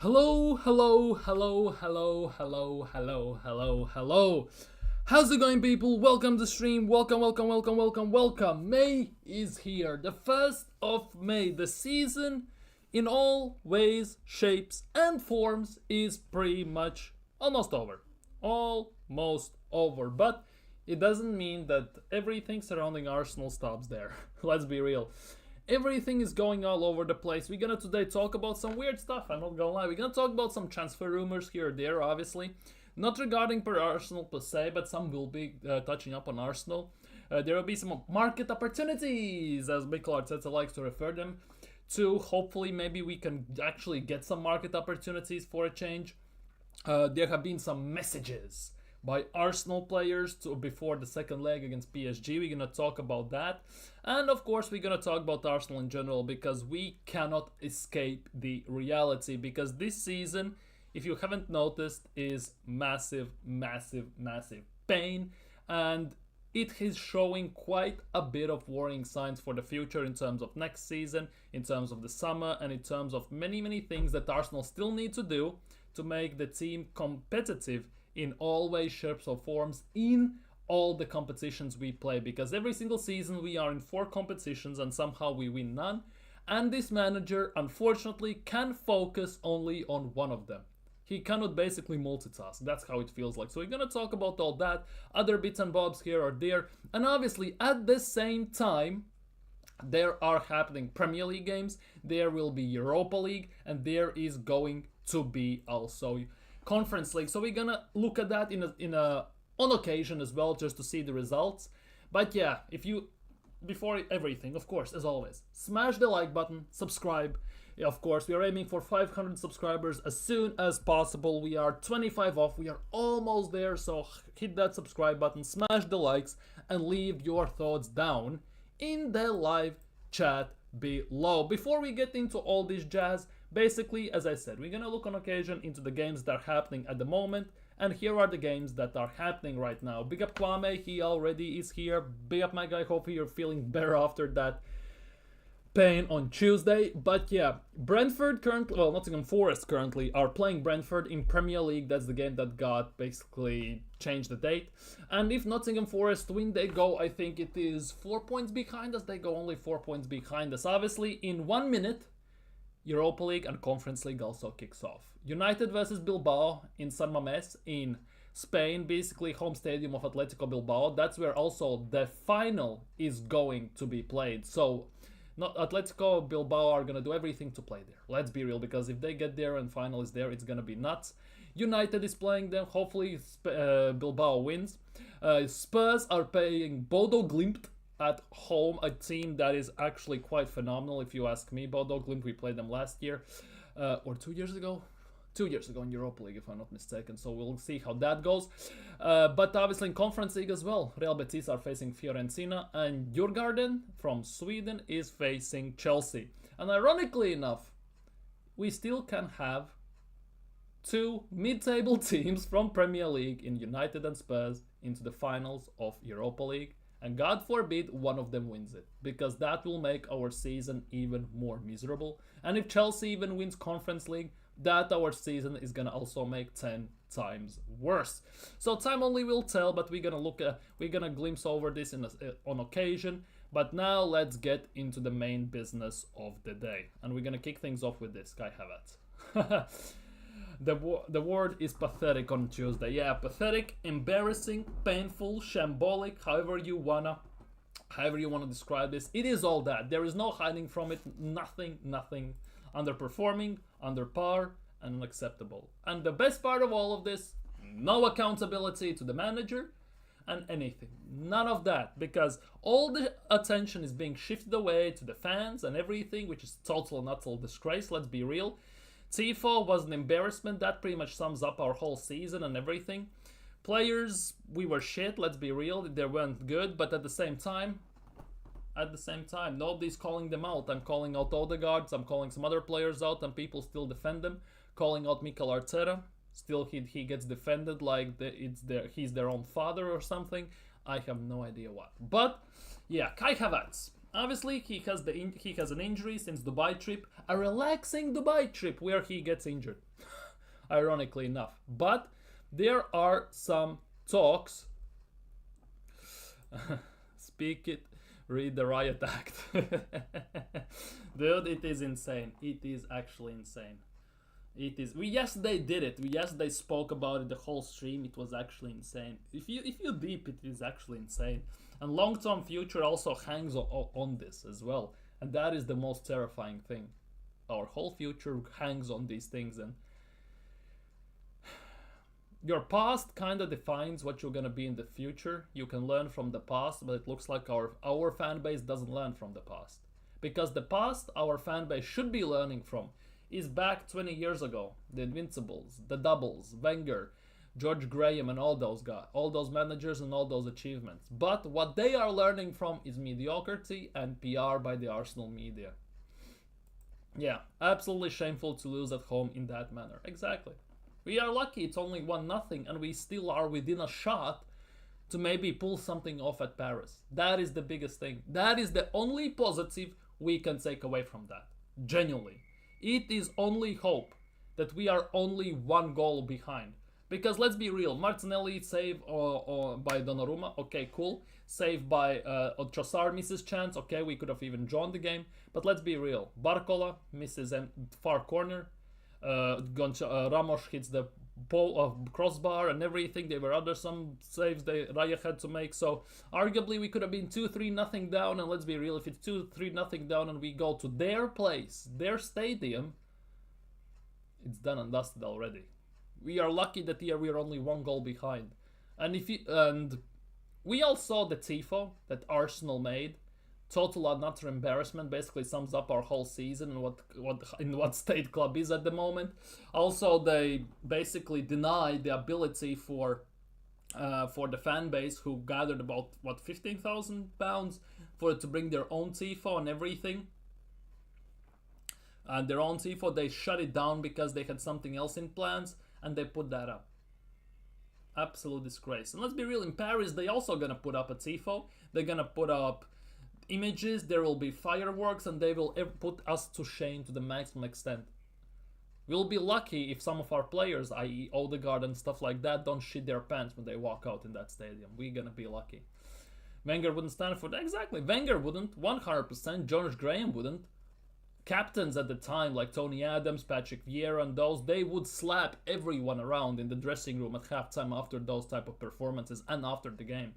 Hello, hello, hello, hello, hello, hello, hello, hello. How's it going, people? Welcome to stream. Welcome, welcome, welcome, welcome, welcome. May is here. The 1st of May. The season, in all ways, shapes, and forms, is pretty much almost over. Almost over. But it doesn't mean that everything surrounding Arsenal stops there. Let's be real. Everything is going all over the place. We're gonna today talk about some weird stuff, I'm not gonna lie. We're gonna talk about some transfer rumors here or there, obviously. Not regarding per Arsenal per se, but some will be touching up on Arsenal. There will be some market opportunities, as Mikel Arteta likes to refer them to. Hopefully, maybe we can actually get some market opportunities for a change. There have been some messages by Arsenal players before the second leg against PSG. We're gonna talk about that, and of course, we're gonna talk about Arsenal in general because we cannot escape the reality. Because this season, if you haven't noticed, is massive, massive, massive pain, and it is showing quite a bit of worrying signs for the future in terms of next season, in terms of the summer, and in terms of many, many things that Arsenal still need to do to make the team competitive in all ways, shapes, or forms in all the competitions we play. Because every single season we are in 4 competitions and somehow we win none. And this manager, unfortunately, can focus only on one of them. He cannot basically multitask. That's how it feels like. So we're gonna talk about all that, other bits and bobs here or there. And obviously, at the same time, there are happening Premier League games, there will be Europa League, and there is going to be also Conference League. So we're gonna look at that in a on occasion as well, just to see the results. But yeah, if you before everything, of course, as always, smash the like button, subscribe. Yeah, of course, we are aiming for 500 subscribers as soon as possible. We are 25 off. We are almost there. So hit that subscribe button, smash the likes, and leave your thoughts down in the live chat below. Before we get into all this jazz, basically, as I said, we're gonna look on occasion into the games that are happening at the moment, and here are the games that are happening right now. Big up Kwame, he already is here. Big up my guy, hopefully you're feeling better after that pain on Tuesday. But yeah, Brentford currently, well, Nottingham Forest currently are playing Brentford in Premier League. That's the game that got basically changed the date. And if Nottingham Forest win, they go, I think it is 4 points behind us. They go only 4 points behind us. Obviously, in 1 minute, Europa League and Conference League also kicks off. United versus Bilbao in San Mamés in Spain, basically home stadium of Atletico Bilbao. That's where also the final is going to be played. So not Atletico Bilbao are gonna do everything to play there. Let's be real, because if they get there and final is there, it's gonna be nuts. United is playing them. Hopefully Bilbao wins. Spurs are playing Bodo Glimt at home, a team that is actually quite phenomenal if you ask me. Bodo Glimt, we played them last year, or 2 years ago. 2 years ago in Europa League, if I'm not mistaken, so we'll see how that goes. But obviously in Conference League as well, Real Betis are facing Fiorentina, and Djurgården from Sweden is facing Chelsea. And ironically enough, we still can have 2 mid-table teams from Premier League in United and Spurs into the finals of Europa League. And God forbid one of them wins it, because that will make our season even more miserable. And if Chelsea even wins Conference League, that our season is gonna also make 10 times worse. So time only will tell, but we're gonna glimpse over this on occasion. But now let's get into the main business of the day, and we're gonna kick things off with this. Kai Havertz. The word is pathetic on Tuesday. Yeah, pathetic, embarrassing, painful, shambolic, however you wanna describe this. It is all that. There is no hiding from it. Nothing underperforming, under par, and unacceptable. And the best part of all of this, no accountability to the manager and anything. None of that, because all the attention is being shifted away to the fans and everything, which is total and utter disgrace, let's be real. Tifo was an embarrassment. That pretty much sums up our whole season and everything. Players, we were shit, let's be real. They weren't good, but at the same time, nobody's calling them out. I'm calling out Odegaard, I'm calling some other players out, and people still defend them. Calling out Mikel Arteta, still he gets defended like he's their own father or something. I have no idea what. But yeah, Kai Havertz. Obviously, he has an injury since Dubai trip, a relaxing Dubai trip where he gets injured, ironically enough. But there are some talks. Speak it, read the Riot Act. Dude, it is insane. It is actually insane. It is. Yes, they did it. Yes, they spoke about it the whole stream. It was actually insane. If you deep, it is actually insane. And long-term future also hangs on this as well. And that is the most terrifying thing. Our whole future hangs on these things, and your past kind of defines what you're gonna be in the future. You can learn from the past, but it looks like our fan base doesn't learn from the past. Because the past our fan base should be learning from is back 20 years ago. The Invincibles, the Doubles, Wenger, George Graham, and all those guys, all those managers and all those achievements. But what they are learning from is mediocrity and PR by the Arsenal media. Yeah, absolutely shameful to lose at home in that manner. Exactly. We are lucky it's only 1-0 and we still are within a shot to maybe pull something off at Paris. That is the biggest thing. That is the only positive we can take away from that. Genuinely. It is only hope that we are only 1 goal behind. Because let's be real, Martinelli save by Donnarumma, okay, cool. Save by Trossard misses chance, okay, we could have even drawn the game. But let's be real, Barcola misses a far corner. Ramos hits the crossbar and everything. There were some saves Raya had to make. So arguably we could have been 2-3 nothing down. And let's be real, if it's 2-3 nothing down and we go to their place, their stadium, it's done and dusted already. We are lucky that here we are only 1 goal behind. And we all saw the tifo that Arsenal made. Total and utter embarrassment. Basically sums up our whole season and what state club is at the moment. Also, they basically denied the ability for the fan base, who gathered about £15,000 to bring their own tifo and everything. And their own tifo, they shut it down because they had something else in plans, and they put that up. Absolute disgrace. And let's be real, in Paris they also gonna put up a tifo. They're gonna put up images, there will be fireworks, and they will put us to shame to the maximum extent. We'll be lucky if some of our players, i.e. Odegaard and stuff like that, don't shit their pants when they walk out in that stadium. We're gonna be lucky. Wenger wouldn't stand for that. Exactly, Wenger wouldn't, 100%. George Graham wouldn't. Captains at the time, like Tony Adams, Patrick Vieira, and those, they would slap everyone around in the dressing room at halftime after those type of performances and after the game.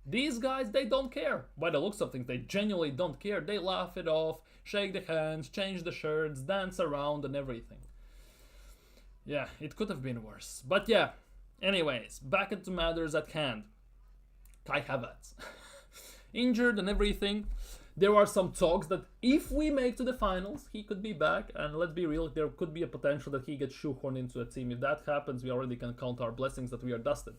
These guys, they don't care. By the looks of things, they genuinely don't care. They laugh it off, shake the hands, change the shirts, dance around and everything. Yeah, it could have been worse. But yeah, anyways, back into matters at hand. Kai Havertz. Injured and everything. There are some talks that if we make to the finals, he could be back. And let's be real, there could be a potential that he gets shoehorned into a team. If that happens, we already can count our blessings that we are dusted.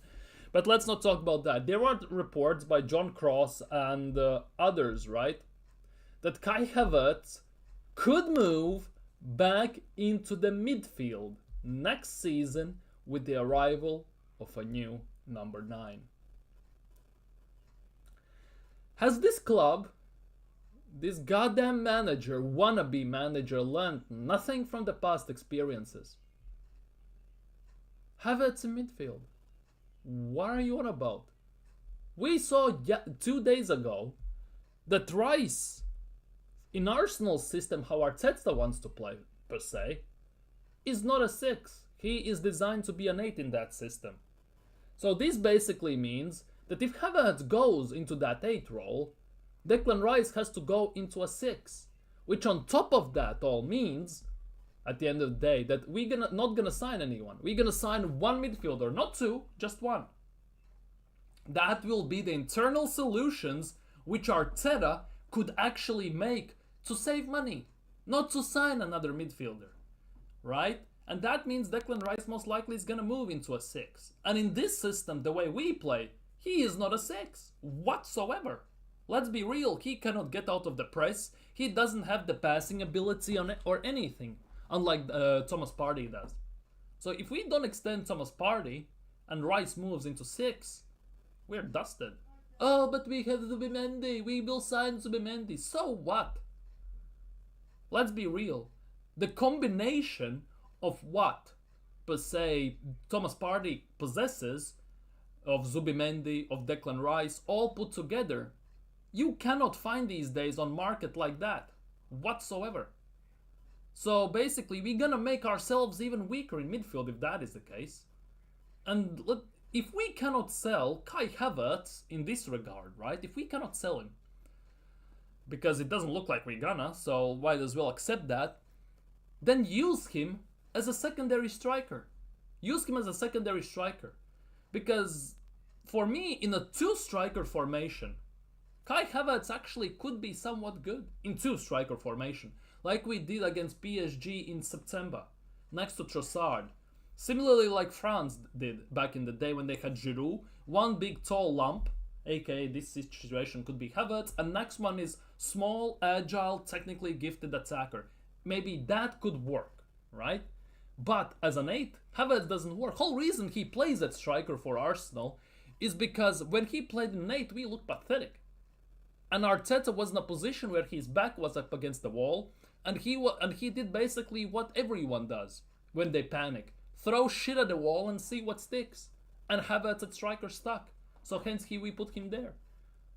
But let's not talk about that. There are reports by John Cross and others, right, that Kai Havertz could move back into the midfield next season with the arrival of a new number 9. Has this club, this goddamn manager, wannabe manager, learned nothing from the past experiences? Havertz in midfield. What are you on about? We saw 2 days ago that Rice, in Arsenal's system, how Arteta wants to play, per se, is not a 6. He is designed to be an 8 in that system. So this basically means that if Havertz goes into that 8 role, Declan Rice has to go into a 6. Which on top of that all means, at the end of the day, that we're not gonna sign anyone. We're gonna sign 1 midfielder, not 2, just 1. That will be the internal solutions which Arteta could actually make to save money, not to sign another midfielder, right? And that means Declan Rice most likely is gonna move into a 6. And in this system, the way we play, he is not a 6 whatsoever. Let's be real, he cannot get out of the press. He doesn't have the passing ability or anything. Unlike Thomas Partey does. So if we don't extend Thomas Partey and Rice moves into 6, we're dusted. Oh, but we have Zubimendi. We will sign Zubimendi. So what? Let's be real. The combination of what, per se, Thomas Partey possesses, of Zubimendi, of Declan Rice, all put together, you cannot find these days on market like that whatsoever. So basically, we're gonna make ourselves even weaker in midfield if that is the case. And if we cannot sell Kai Havertz in this regard, right? If we cannot sell him, because it doesn't look like we're gonna, so might as well accept that, then use him as a secondary striker. Use him as a secondary striker. Because for me, in a two-striker formation, Kai Havertz actually could be somewhat good in two-striker formation, like we did against PSG in September, next to Trossard. Similarly like France did back in the day when they had Giroud, one big tall lump, aka this situation could be Havertz, and next one is small, agile, technically gifted attacker. Maybe that could work, right? But as an 8, Havertz doesn't work. Whole reason he plays at striker for Arsenal is because when he played in 8, we looked pathetic. And Arteta was in a position where his back was up against the wall, and he did basically what everyone does when they panic. Throw shit at the wall and see what sticks. And Havertz at striker stuck. So hence we put him there.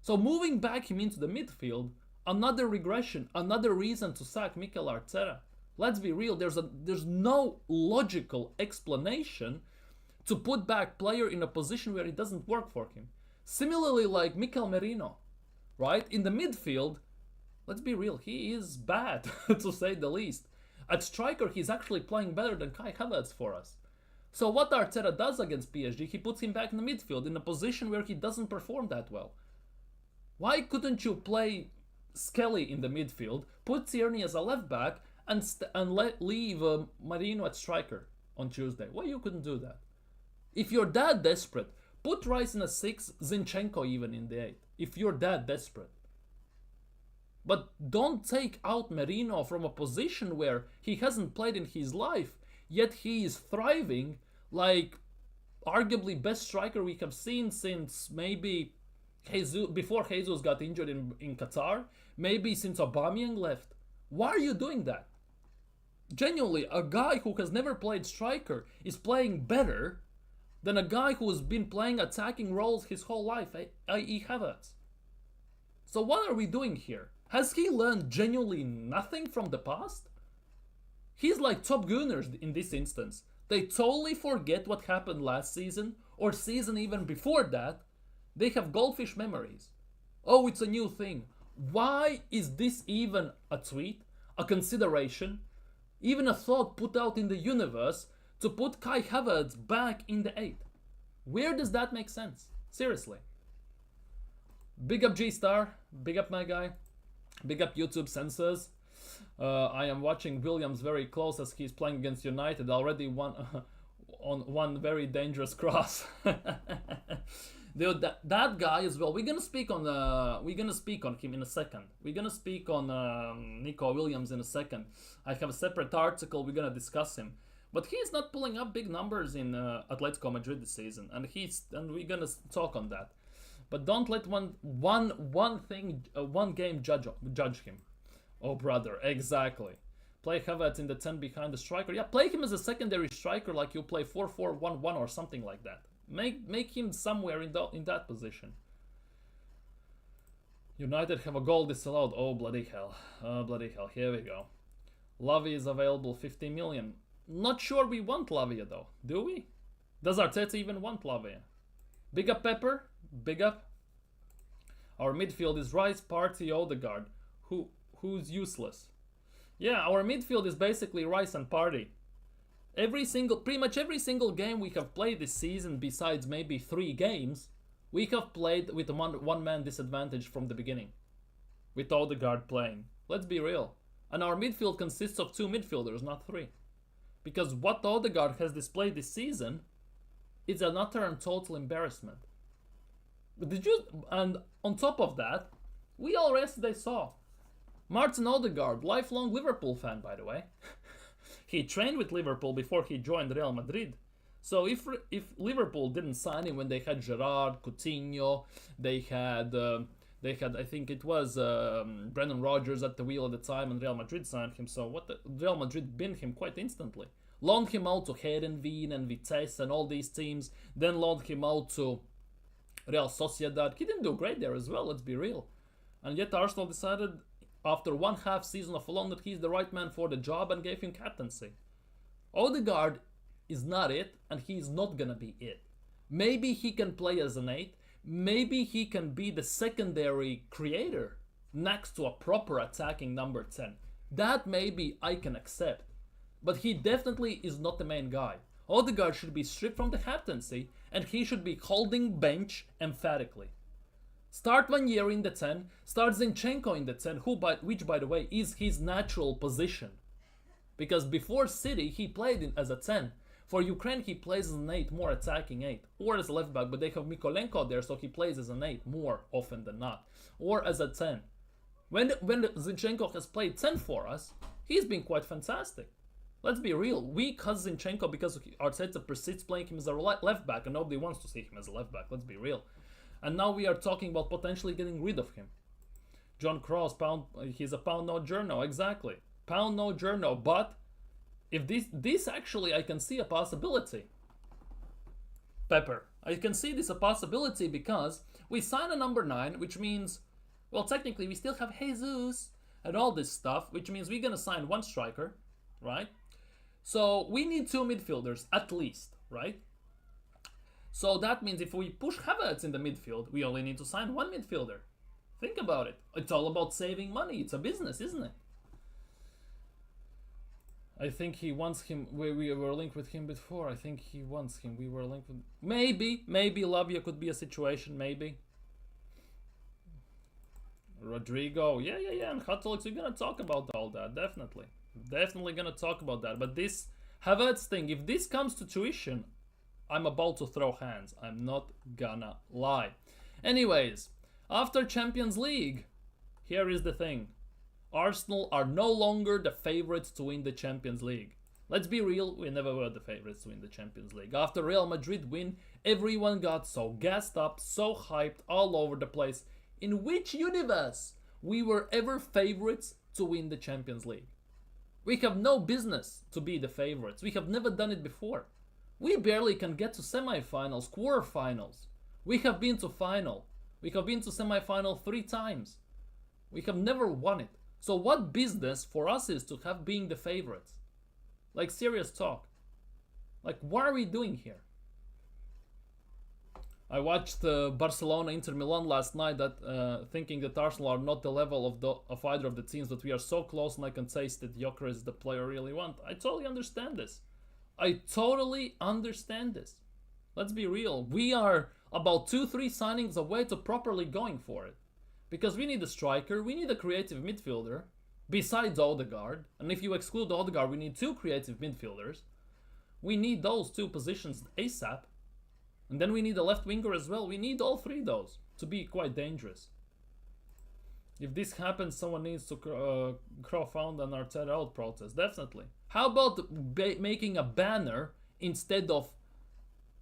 So moving back him into the midfield, another regression, another reason to sack Mikel Arteta. Let's be real, there's no logical explanation to put back player in a position where it doesn't work for him. Similarly like Mikel Merino, right? In the midfield, let's be real, he is bad, to say the least. At striker, he's actually playing better than Kai Havertz for us. So what Arteta does against PSG, he puts him back in the midfield in a position where he doesn't perform that well. Why couldn't you play Skelly in the midfield, put Tierney as a left back, and leave Marino at striker on Tuesday? Why you couldn't do that? If you're that desperate, put Rice in a 6, Zinchenko even in the 8. If you're that desperate. But don't take out Merino from a position where he hasn't played in his life, yet he is thriving like arguably best striker we have seen since maybe before Jesus got injured in Qatar, maybe since Aubameyang left. Why are you doing that? Genuinely, a guy who has never played striker is playing better than a guy who has been playing attacking roles his whole life, i.e. Havertz. So what are we doing here? Has he learned genuinely nothing from the past? He's like Top Gunners in this instance. They totally forget what happened last season, or season even before that. They have goldfish memories. Oh, it's a new thing. Why is this even a tweet, a consideration, even a thought put out in the universe to put Kai Havertz back in the 8? Where does that make sense? Seriously. Big up G-Star, big up my guy, big up YouTube censors. I am watching Williams very close as he's playing against United. Already on one very dangerous cross. Dude, that guy as well. We're gonna speak on him in a second. We're gonna speak on Nico Williams in a second. I have a separate article. We're gonna discuss him, but he's not pulling up big numbers in Atletico Madrid this season, and we're gonna talk on that. But don't let one game judge him. Oh brother, exactly. Play Havertz in the 10 behind the striker. Yeah, play him as a secondary striker, like you play 4-4-1-1 or something like that. Make him somewhere in that position. United have a goal disallowed. Oh bloody hell. Oh bloody hell. Here we go. Lavia is available 50 million. Not sure we want Lavia though. Do we? Does Arteta even want Lavia? Big up Pepper. Big up. Our midfield is Rice, Partey, Odegaard. Who's useless? Yeah, our midfield is basically Rice and Partey. Pretty much every single game we have played this season, besides maybe 3 games, we have played with a one-man disadvantage from the beginning. With Odegaard playing. Let's be real. And our midfield consists of 2 midfielders, not 3. Because what Odegaard has displayed this season is an utter and total embarrassment. And on top of that, we all yesterday saw Martin Odegaard, lifelong Liverpool fan by the way. He trained with Liverpool before he joined Real Madrid. So if Liverpool didn't sign him when they had Gerrard, Coutinho, they had I think it was Brendan Rodgers at the wheel at the time, and Real Madrid signed him. So Real Madrid binned him quite instantly. Loaned him out to Heerenveen and Vitesse and all these teams. Then loaned him out to Real Sociedad. He didn't do great there as well, let's be real. And yet Arsenal decided after 1/2 season of loan that he's the right man for the job and gave him captaincy. Odegaard is not it, and he's not gonna be it. Maybe he can play as an 8. Maybe he can be the secondary creator next to a proper attacking number 10. That maybe I can accept. But he definitely is not the main guy. Odegaard should be stripped from the captaincy, and he should be holding bench emphatically. Start Vanier in the 10, start Zinchenko in the 10, which by the way is his natural position. Because before City he played as a 10. For Ukraine he plays as an 8, more attacking 8. Or as a left back, but they have Mykolenko there, so he plays as an 8 more often than not. Or as a 10. When Zinchenko has played 10 for us, he's been quite fantastic. Let's be real, we cut Zinchenko because Arteta persists playing him as a left back, and nobody wants to see him as a left back, let's be real. And now we are talking about potentially getting rid of him. John Cross, he's a pound no journo, exactly. Pound no journo, but if this actually, I can see a possibility. Pepper, I can see this a possibility because we sign a number 9, which means, well, technically we still have Jesus and all this stuff, which means we're gonna sign 1 striker, right? So we need 2 midfielders at least, right? So that means if we push Havertz in the midfield, we only need to sign 1 midfielder. Think about it. It's all about saving money. It's a business, isn't it? I think he wants him. We were linked with him before. I think he wants him. We were linked with... Maybe Lavia could be a situation, maybe. Rodrygo. Yeah. And Huttelix, we're going to talk about all that, definitely. Definitely gonna talk about that. But this Havertz thing, if this comes to tuition, I'm about to throw hands. I'm not gonna lie. Anyways, after Champions League, here is the thing. Arsenal are no longer the favorites to win the Champions League. Let's be real, we never were the favorites to win the Champions League. After Real Madrid win, everyone got so gassed up, so hyped all over the place. In which universe we were ever favorites to win the Champions League? We have no business to be the favorites. We have never done it before. We barely can get to semi-finals, quarter-finals. We have been to final. We have been to semi-final 3 times. We have never won it. So what business for us is to have being the favorites? Like, serious talk. Like, what are we doing here? I watched Barcelona Inter Milan last night, thinking that Arsenal are not the level of either of the teams, but we are so close, and I can taste that Joker is the player I really want. I totally understand this. Let's be real. We are about 2-3 signings away to properly going for it. Because we need a striker, we need a creative midfielder, besides Odegaard. And if you exclude Odegaard, we need 2 creative midfielders. We need those 2 positions ASAP. And then we need a left winger as well. We need all 3 of those to be quite dangerous. If this happens, someone needs to crowdfund an Arteta out protest. Definitely. How about making a banner instead of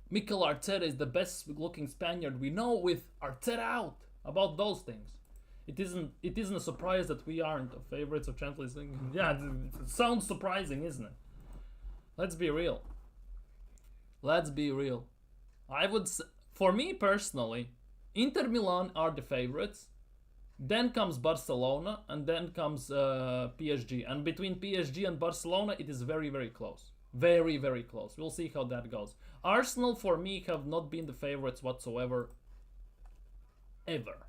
Mikel Arteta is the best looking Spaniard we know with Arteta out? About those things. It isn't a surprise that we aren't the favorites of Champions League. Yeah, it sounds surprising, isn't it? Let's be real. I would say, for me personally, Inter Milan are the favorites. Then comes Barcelona, and then comes PSG. And between PSG and Barcelona, it is very, very close. Very, very close. We'll see how that goes. Arsenal, for me, have not been the favorites whatsoever. Ever.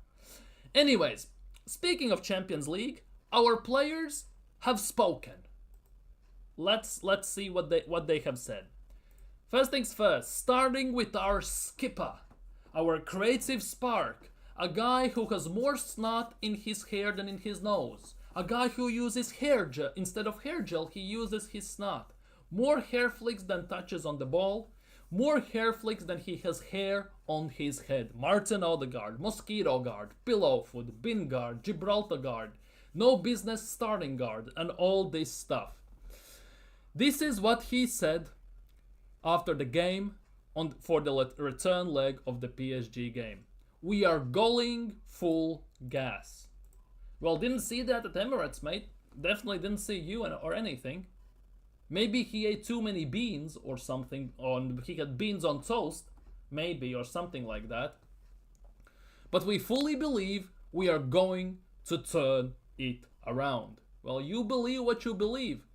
Anyways, speaking of Champions League, our players have spoken. Let's see what they have said. First things first, starting with our skipper, our creative spark, a guy who has more snot in his hair than in his nose, a guy who uses hair gel instead of hair gel, he uses his snot, more hair flicks than touches on the ball, more hair flicks than he has hair on his head. Martin Odegaard, Mosquito Guard, Pillow Foot, Bin Guard, Gibraltar Guard, no business starting guard, and all this stuff. This is what he said after the game for the return leg of the PSG game. We are going full gas. Well, didn't see that at Emirates, mate. Definitely didn't see you or anything. Maybe he ate too many beans or something, or he had beans on toast, maybe, or something like that. But we fully believe we are going to turn it around. Well, you believe what you believe.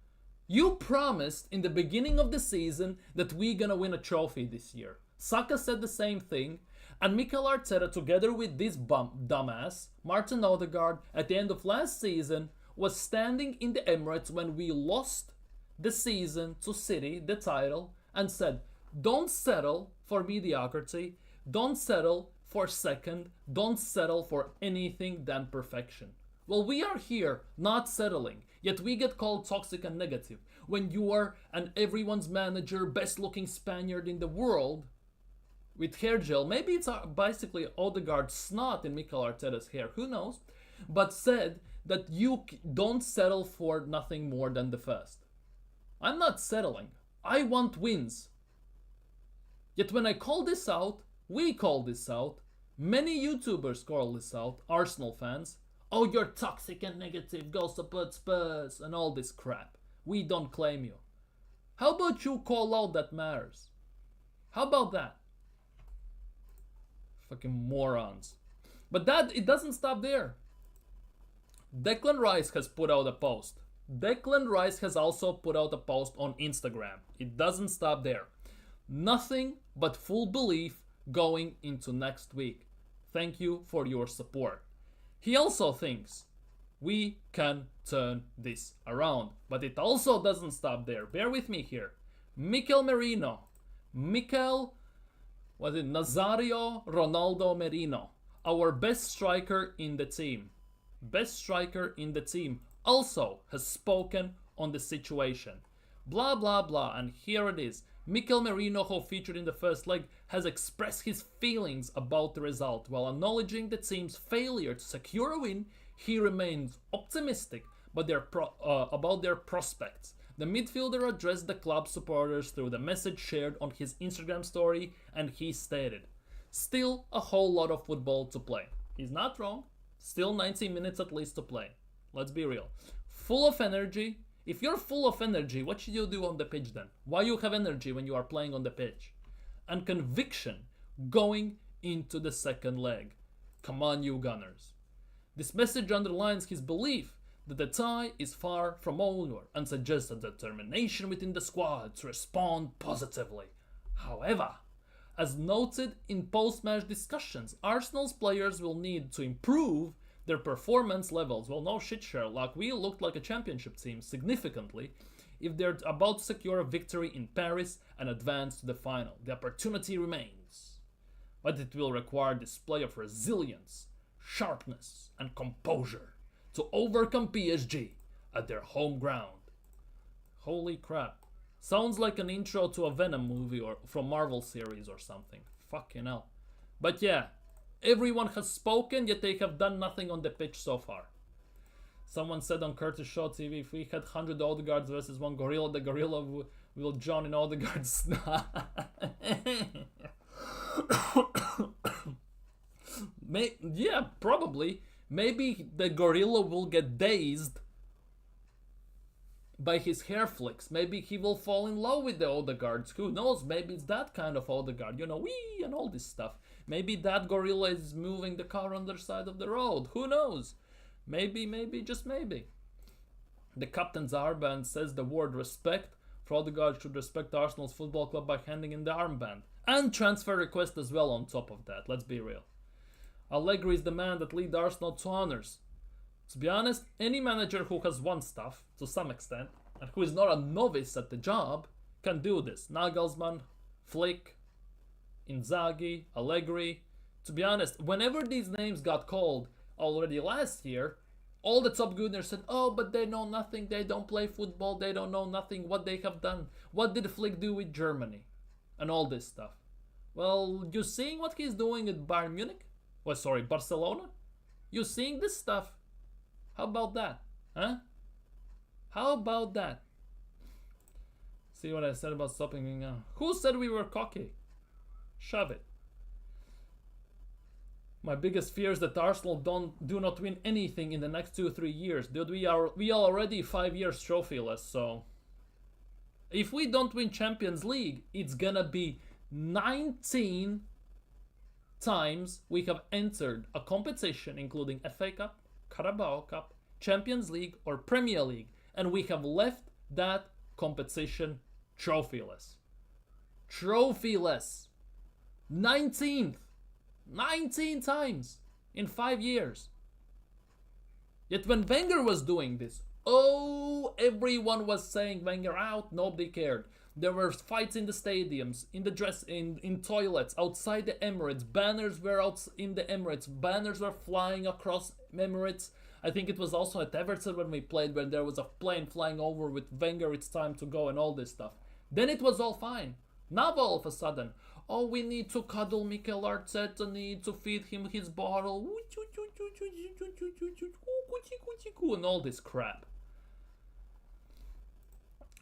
You promised in the beginning of the season that we're gonna win a trophy this year. Saka said the same thing, and Mikel Arteta, together with this dumbass, Martin Odegaard, at the end of last season, was standing in the Emirates when we lost the season to City, the title, and said, don't settle for mediocrity, don't settle for second, don't settle for anything than perfection. Well, we are here not settling, yet we get called toxic and negative. When you are an everyone's manager, best looking Spaniard in the world, with hair gel, maybe it's basically Odegaard's snot in Mikel Arteta's hair, who knows, but said that you don't settle for nothing more than the first. I'm not settling. I want wins. Yet when I call this out, we call this out, many YouTubers call this out, Arsenal fans, oh, you're toxic and negative, go support Spurs, and all this crap. We don't claim you. How about you call out that matters? How about that? Fucking morons. But it doesn't stop there. Declan Rice has put out a post. Declan Rice has also put out a post on Instagram. It doesn't stop there. Nothing but full belief going into next week. Thank you for your support. He also thinks we can turn this around. But it also doesn't stop there. Bear with me here. Nazario Ronaldo Merino, our best striker in the team, also has spoken on the situation. Blah blah blah, and here it is. Mikel Merino, who featured in the first leg, has expressed his feelings about the result. While acknowledging the team's failure to secure a win, he remains optimistic about their prospects. The midfielder addressed the club supporters through the message shared on his Instagram story, and he stated, still a whole lot of football to play. He's not wrong. Still 90 minutes at least to play. Let's be real. Full of energy. If you're full of energy, what should you do on the pitch then? Why you have energy when you are playing on the pitch? And conviction going into the second leg. Come on, you Gunners. This message underlines his belief that the tie is far from over and suggests a determination within the squad to respond positively. However, as noted in post-match discussions, Arsenal's players will need to improve their performance levels. Well, no shit, Sherlock. We looked like a championship team significantly if they're about to secure a victory in Paris and advance to the final. The opportunity remains, but it will require display of resilience, sharpness, and composure to overcome PSG at their home ground. Holy crap. Sounds like an intro to a Venom movie or from Marvel series or something. Fucking hell. But yeah, everyone has spoken, yet they have done nothing on the pitch so far. Someone said on Curtis Shaw TV, if we had 100 Odegaards versus one Gorilla, the Gorilla will join in Odegaard's. Yeah, probably. Maybe the Gorilla will get dazed by his hair flicks. Maybe he will fall in love with the Odegaards. Who knows? Maybe it's that kind of Odegaard. You know, wee and all this stuff. Maybe that gorilla is moving the car on the side of the road. Who knows? Maybe, just maybe. The captain's armband says the word respect. For Odegaard should respect Arsenal's football club by handing in the armband. And transfer request as well on top of that. Let's be real. Allegri is the man that lead Arsenal to honours. To be honest, any manager who has won stuff, to some extent, and who is not a novice at the job, can do this. Nagelsmann, Flick, Inzaghi, Allegri. To be honest, whenever these names got called already last year, all the top gooners said, oh, but they know nothing, they don't play football, they don't know nothing, what they have done. What did Flick do with Germany? And all this stuff. Well, you seeing what he's doing at Bayern Munich? Oh, sorry, Barcelona? You seeing this stuff? How about that? Huh? How about that? See what I said about stopping? Who said we were cocky? Shove it. My biggest fear is that Arsenal do not win anything in the next 2-3 years. Dude, we are already 5 years trophyless, so if we don't win Champions League, it's gonna be 19 times we have entered a competition, including FA Cup, Carabao Cup, Champions League, or Premier League, and we have left that competition trophyless. Trophyless. 19th. 19 times in 5 years. Yet when Wenger was doing this, oh, everyone was saying Wenger out, nobody cared. There were fights in the stadiums, in toilets, outside the Emirates. Banners were out in the Emirates. Banners were flying across Emirates. I think it was also at Everton when we played, when there was a plane flying over with Wenger, it's time to go and all this stuff. Then it was all fine. Now all of a sudden, oh, we need to cuddle Mikel Arteta, need to feed him his bottle, and all this crap.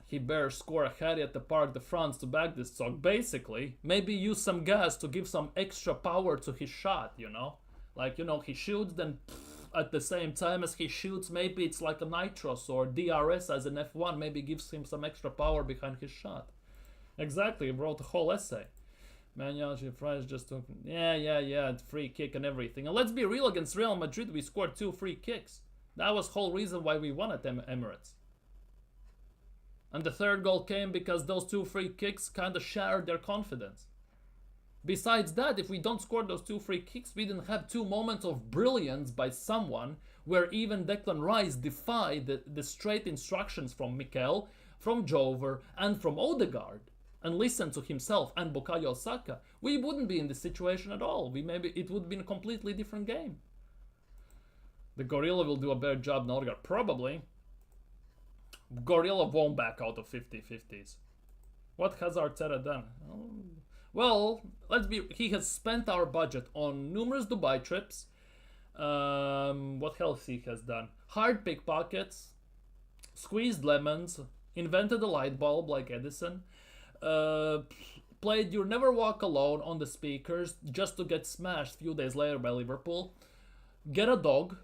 He better score a hattie at the Parc de France to back this talk. Basically, maybe use some gas to give some extra power to his shot, you know? Like, you know, he shoots, then at the same time as he shoots, maybe it's like a Nitros or DRS as an F1, maybe gives him some extra power behind his shot. Exactly, he wrote a whole essay. Man, Fries just took... Yeah, free kick and everything. And let's be real, against Real Madrid, we scored 2 free kicks. That was the whole reason why we won at Emirates. And the third goal came because those 2 free kicks kind of shattered their confidence. Besides that, if we don't score those 2 free kicks, we didn't have 2 moments of brilliance by someone where even Declan Rice defied the straight instructions from Mikel, from Jover, and from Odegaard, and listened to himself and Bukayo Saka. We wouldn't be in this situation at all. It would have been a completely different game. The Gorilla will do a better job than Odegaard. Probably. Gorilla won't back out of 50-50s. What has Arteta done? Oh. Well, he has spent our budget on numerous Dubai trips. What else he has done? Hard pickpockets, squeezed lemons, invented a light bulb like Edison, played "You Never Walk Alone" on the speakers just to get smashed a few days later by Liverpool, get a dog,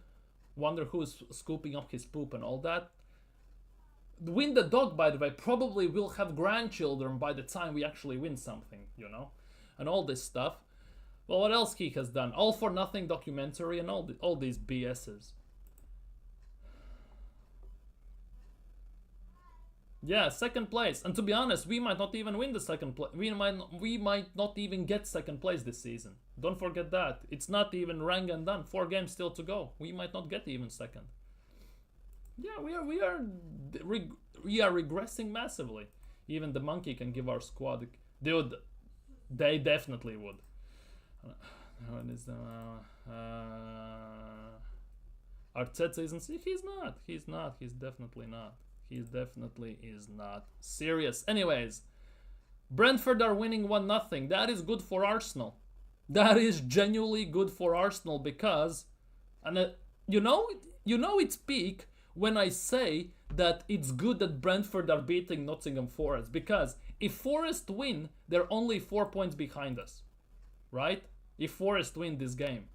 wonder who's scooping up his poop and all that. Win the dog, by the way, probably will have grandchildren by the time we actually win something, you know, and all this stuff. Well, what else he has done? All for Nothing documentary and all these BSs. Yeah, 2nd place. And to be honest, we might not even win the 2nd place. We might not even get 2nd place this season. Don't forget that. It's not even rang and done. 4 games still to go. We might not get even 2nd. Yeah, we are regressing massively. Even the monkey can give our squad. Dude, they definitely would. Arteta isn't. He's not. He's not. He's definitely not. He definitely is not serious. Anyways, Brentford are winning 1-0. That is good for Arsenal. That is genuinely good for Arsenal because, and you know it's peak when I say that it's good that Brentford are beating Nottingham Forest, because if Forest win, they're only 4 points behind us, right? If Forest win this game,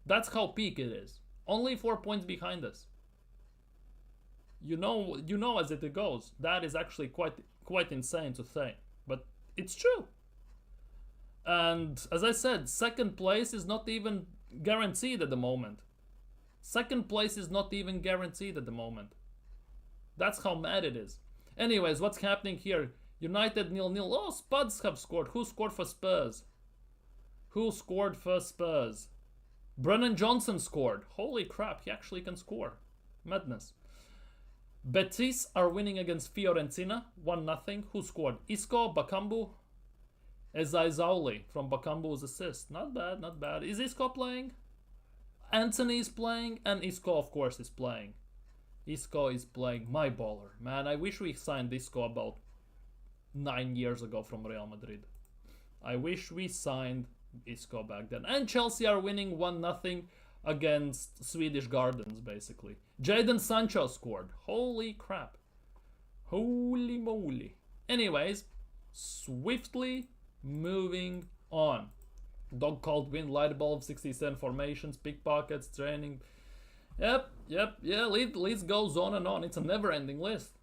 that's how peak it is. Only 4 points behind us. You know as it goes. That is actually quite insane to say, but it's true. And as I said, 2nd place is not even guaranteed at the moment. 2nd place is not even guaranteed at the moment. That's how mad it is. Anyways, what's happening here? United 0-0. Oh, Spuds have scored. Who scored for Spurs? Who scored for Spurs? Brennan Johnson scored. Holy crap, he actually can score. Madness. Betis are winning against Fiorentina 1-0. Who scored? Isco, Bakambu, Ezaizauli from Bakambu's assist. Not bad, not bad. Is Isco playing? Anthony is playing, and Isco, of course, is playing. Isco is playing. My baller. Man, I wish we signed Isco about 9 years ago from Real Madrid. I wish we signed Isco back then. And Chelsea are winning 1-0 against Swedish Gardens, basically. Jadon Sancho scored. Holy crap. Holy moly. Anyways, swiftly moving on. Dog called win, light bulb, 67 formations, pickpockets, training. Yeah, list goes on and on. It's a never-ending list.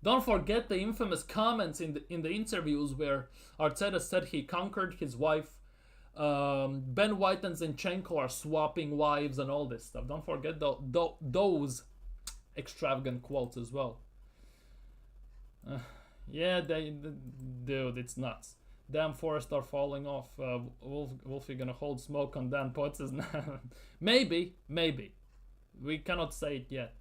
Don't forget the infamous comments in the interviews where Arteta said he conquered his wife. Ben White and Zinchenko are swapping wives and all this stuff. Don't forget those extravagant quotes as well. Yeah, dude, it's nuts. Damn Forest are falling off. Wolfie gonna hold smoke on Dan Potts. Maybe. We cannot say it yet.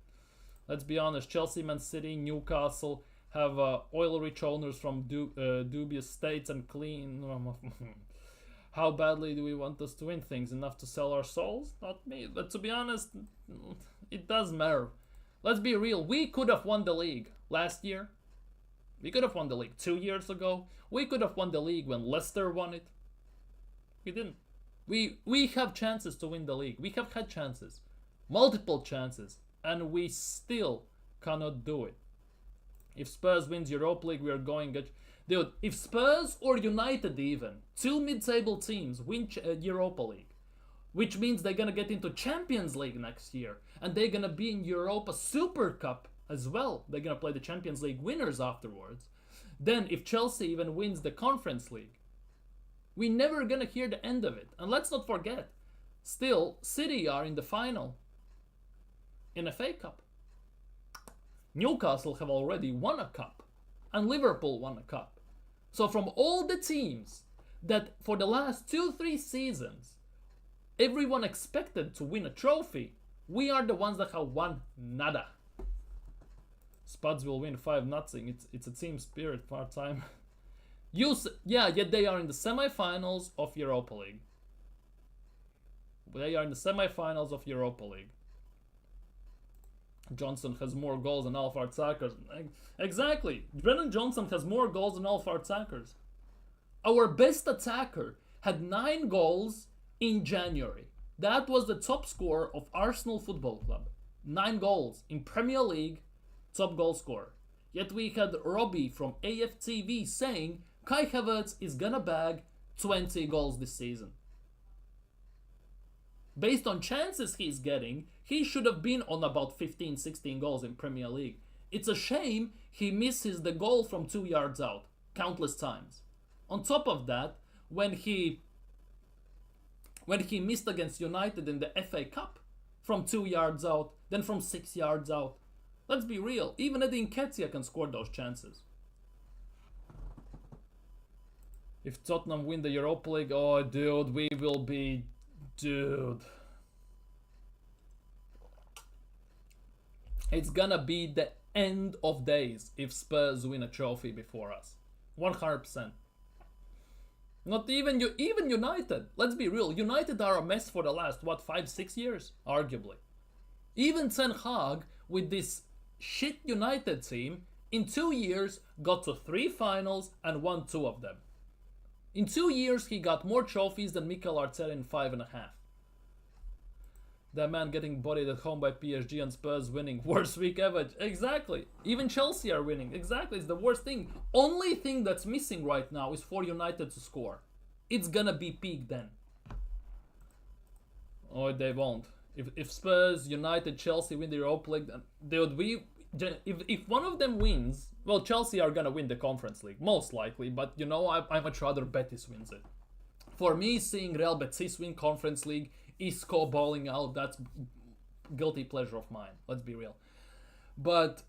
Let's be honest. Chelsea, Man City, Newcastle have oil-rich owners from dubious states and clean. How badly do we want us to win things? Enough to sell our souls? Not me. But to be honest, it does matter. Let's be real. We could have won the league last year. We could have won the league 2 years ago. We could have won the league when Leicester won it. We didn't. We have chances to win the league. We have had chances. Multiple chances. And we still cannot do it. If Spurs wins Europa League, we are going... Dude, if Spurs or United even, two mid-table teams win Europa League, which means they're gonna get into Champions League next year, and they're gonna be in Europa Super Cup as well. They're gonna play the Champions League winners afterwards. Then if Chelsea even wins the Conference League, we're never gonna hear the end of it. And let's not forget, still, City are in the final in FA Cup. Newcastle have already won a cup, and Liverpool won a cup. So from all the teams that for the last 2-3 seasons everyone expected to win a trophy, we are the ones that have won nada. Spuds will win 5-0. It's a team spirit part-time. Yet they are in the semi-finals of Europa League. They are in the semi-finals of Europa League. Johnson has more goals than Alfred Sakers. Exactly. Brennan Johnson has more goals than Alfred Sakers. Our best attacker had 9 goals in January. That was the top scorer of Arsenal Football Club. 9 goals in Premier League, top goal scorer. Yet we had Robbie from AFTV saying Kai Havertz is gonna bag 20 goals this season. Based on chances he's getting, he should have been on about 15-16 goals in Premier League. It's a shame he misses the goal from 2 yards out countless times. On top of that, when he missed against United in the FA Cup from 2 yards out, then from 6 yards out. Let's be real, even Eddie Nketiah can score those chances. If Tottenham win the Europa League, oh dude, we will be... Dude. It's gonna be the end of days if Spurs win a trophy before us. 100%. Not even United. Let's be real. United are a mess for the last, 5-6 years? Arguably. Even Ten Hag, with this shit United team, in 2 years got to 3 finals and won 2 of them. In 2 years, he got more trophies than Mikel Arteta in 5.5. That man getting bodied at home by PSG and Spurs winning. Worst week ever. Exactly. Even Chelsea are winning. Exactly. It's the worst thing. Only thing that's missing right now is for United to score. It's gonna be peak then. Oh, they won't. If Spurs, United, Chelsea win the Europa League, if one of them wins, well, Chelsea are gonna win the Conference League, most likely. But you know, I much rather Betis wins it. For me, seeing Real Betis win Conference League, Isco balling out, that's guilty pleasure of mine. Let's be real. But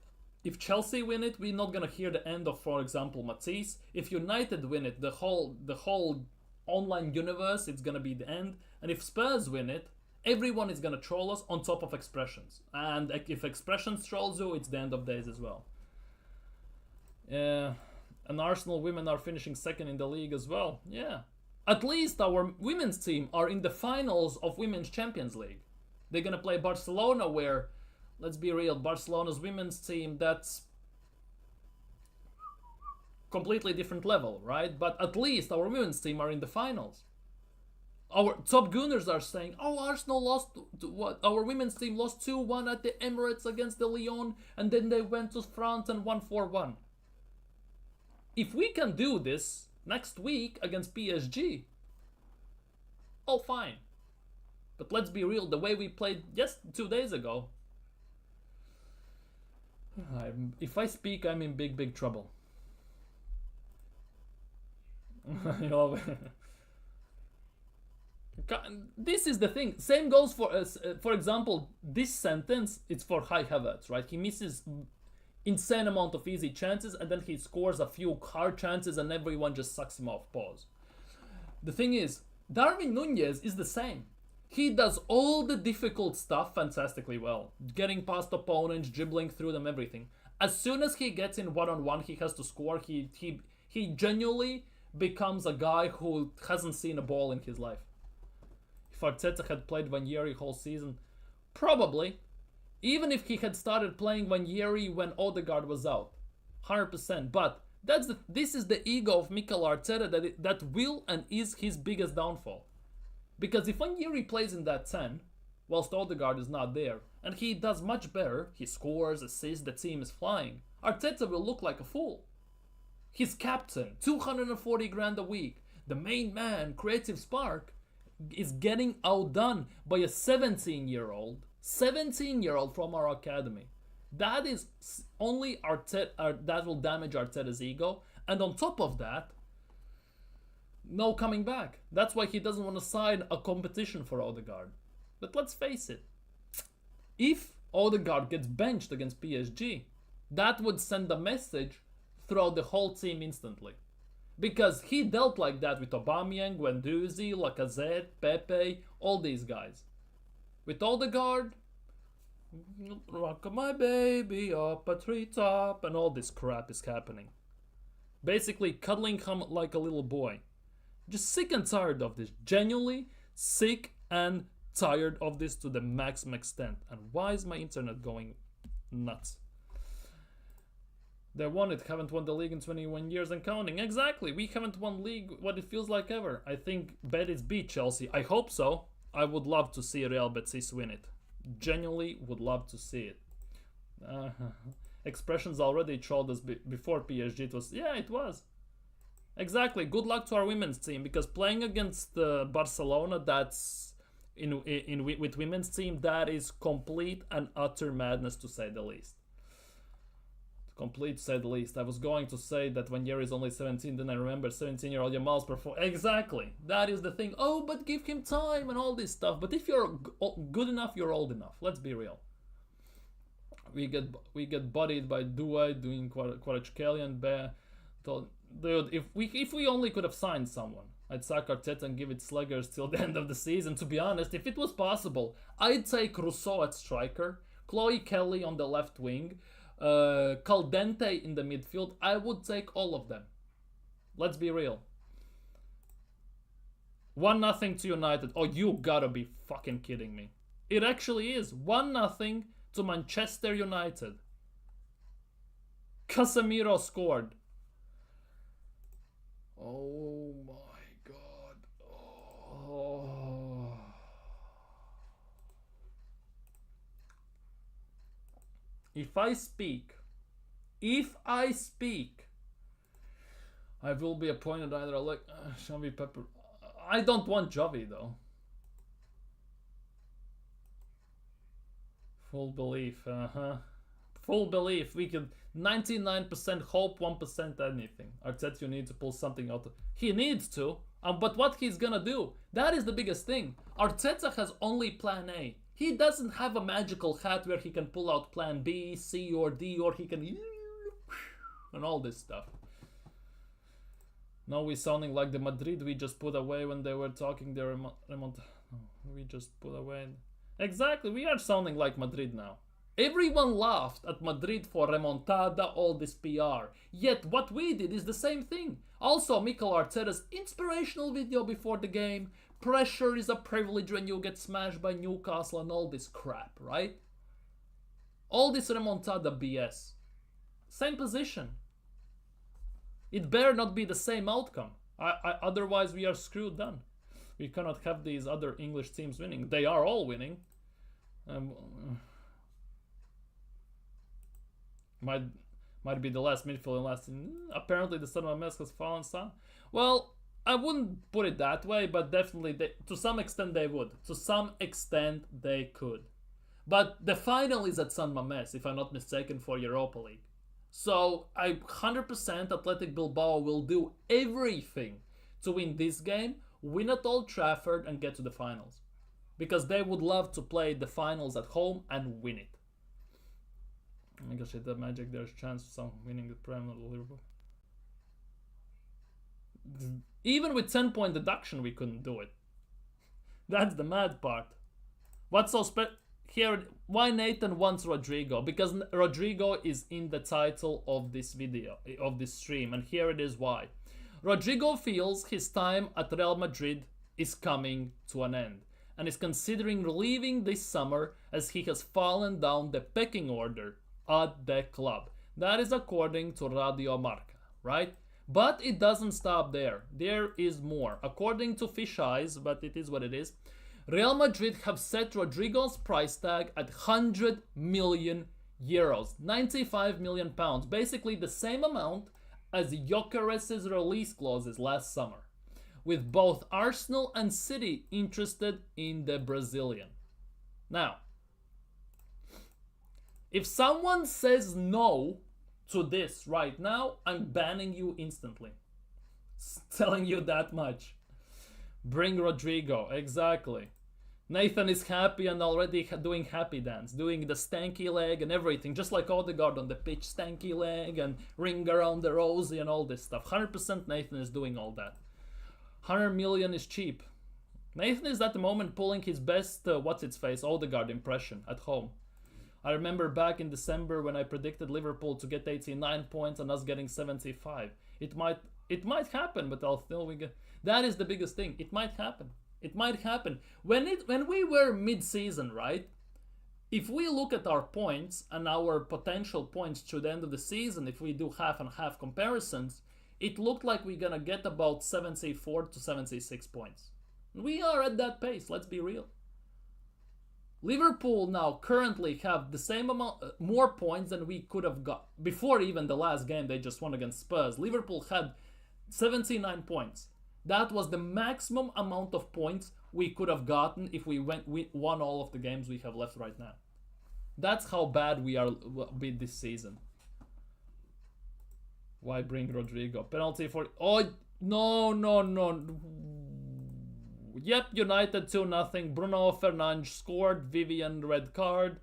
if Chelsea win it, we're not gonna hear the end of, for example, Matisse. If United win it, the whole online universe, it's gonna be the end. And if Spurs win it, everyone is gonna troll us on top of Expressions. And if Expressions trolls you, it's the end of days as well. Yeah, and Arsenal women are finishing second in the league as well. Yeah. At least our women's team are in the finals of Women's Champions League. They're gonna play Barcelona, where, let's be real, Barcelona's women's team, that's completely different level, right? But at least our women's team are in the finals. Our top Gunners are saying, "Oh, Arsenal lost what? Our women's team lost 2-1 at the Emirates against the Lyon, and then they went to France and won 4-1." If we can do this next week against PSG, all fine. But let's be real, the way we played just 2 days ago, if I speak, I'm in big trouble. You know, this is the thing. Same goes for us. For example, this sentence, it's for Kai Havertz, right? He misses insane amount of easy chances, and then he scores a few hard chances, and everyone just sucks him off. Pause. The thing is, Darwin Nunez is the same. He does all the difficult stuff fantastically well, getting past opponents, dribbling through them, everything. As soon as he gets in one-on-one, he has to score. He genuinely becomes a guy who hasn't seen a ball in his life. If Arteta had played Ranieri whole season, probably. Even if he had started playing Ranieri when Odegaard was out, 100%. But this is the ego of Mikel Arteta that will and is his biggest downfall. Because if Ranieri plays in that 10, whilst Odegaard is not there, and he does much better, he scores, assists, the team is flying, Arteta will look like a fool. His captain, 240 grand a week, the main man, creative spark, is getting outdone by a 17-year-old from our academy. That is only Arteta, that will damage Arteta's ego, and on top of that, no coming back. That's why he doesn't want to sign a competition for Odegaard. But let's face it, if Odegaard gets benched against PSG, that would send a message throughout the whole team instantly. Because he dealt like that with Aubameyang, Guendouzi, Lacazette, Pepe, all these guys. With Odegaard, rock my baby up a treetop, and all this crap is happening. Basically cuddling him like a little boy. Just sick and tired of this. Genuinely sick and tired of this to the maximum extent. And why is my internet going nuts? They won it, haven't won the league in 21 years and counting. Exactly, we haven't won league what it feels like ever. I think Betis beat Chelsea. I hope so. I would love to see Real Betis win it. Genuinely would love to see it. Expressions already trolled us before PSG. It was, yeah, it was. Exactly. Good luck to our women's team, because playing against Barcelona, that's with women's team, that is complete and utter madness, to say the least. Complete, to say the least. I was going to say that when Yeri is only 17, then I remember 17-year-old Yamal's perform. Exactly. That is the thing. Oh, but give him time and all this stuff. But if you're good enough, you're old enough. Let's be real. We get bodied by Douai doing Kvaratskhelia and Bear. Dude, if we only could have signed someone, I'd sack Arteta and give it sluggers till the end of the season. To be honest, if it was possible, I'd take Rousseau at striker, Chloe Kelly on the left wing, Caldente in the midfield. I would take all of them. Let's be real. 1-0 to United. Oh, you gotta be fucking kidding me. It actually is. 1-0 to Manchester United. Casemiro scored. Oh my god. Oh. If I speak, I will be appointed either like Xavi Pepper. I don't want Javi though. Full belief, full belief. We can 99% hope, 1% anything. Arteta, you need to pull something out. He needs to, but what he's gonna do? That is the biggest thing. Arteta has only plan A. He doesn't have a magical hat where he can pull out plan B, C, or D, or he can and all this stuff. Now we're sounding like the Madrid we just put away when they were talking their we just put away. Exactly, we are sounding like Madrid now. Everyone laughed at Madrid for remontada, all this PR. Yet what we did is the same thing. Also, Mikel Arteta's inspirational video before the game. Pressure is a privilege when you get smashed by Newcastle and all this crap, right? All this remontada BS. Same position. It better not be the same outcome. Otherwise we are screwed done. We cannot have these other English teams winning. They are all winning. Might be the last midfield and last. Apparently, the San Mamés has fallen some. Well, I wouldn't put it that way, but definitely, to some extent, they would. To some extent, they could. But the final is at San Mamés, if I'm not mistaken, for Europa League. So, 100% Athletic Bilbao will do everything to win this game, win at Old Trafford, and get to the finals. Because they would love to play the finals at home and win it. I guess the Magic, there's a chance of some winning the Premier League. Even with 10-point deduction, we couldn't do it. That's the mad part. What's so special here? Why Nathan wants Rodrygo? Because Rodrygo is in the title of this video, of this stream, and here it is why. Rodrygo feels his time at Real Madrid is coming to an end, and is considering leaving this summer as he has fallen down the pecking order at the club. That is according to Radio Marca, right? But it doesn't stop there. There is more. According to Fish Eyes, but it is what it is, Real Madrid have set Rodrygo's price tag at 100 million euros, 95 million pounds, basically the same amount as Gyökeres's release clauses last summer, with both Arsenal and City interested in the Brazilian. Now, if someone says no to this right now, I'm banning you instantly. Telling you that much. Bring Rodrygo, exactly. Nathan is happy and already doing happy dance, doing the stanky leg and everything, just like Odegaard on the pitch, stanky leg and ring around the rosy and all this stuff. 100% Nathan is doing all that. 100 million is cheap. Nathan is at the moment pulling his best, what's-its-face, Odegaard impression at home. I remember back in December when I predicted Liverpool to get 89 points and us getting 75. It might happen, but I'll still that is the biggest thing. It might happen. It might happen. When we were mid-season, right? If we look at our points and our potential points to the end of the season, if we do half and half comparisons, it looked like we're gonna get about 74 to 76 points. We are at that pace, let's be real. Liverpool now currently have the same amount, more points than we could have got. Before even the last game they just won against Spurs, Liverpool had 79 points. That was the maximum amount of points we could have gotten if we won all of the games we have left right now. That's how bad we are with this season. Why bring Rodrygo? Penalty for... Oh, no. Yep, United 2-0. Bruno Fernandes scored. Vivian red card.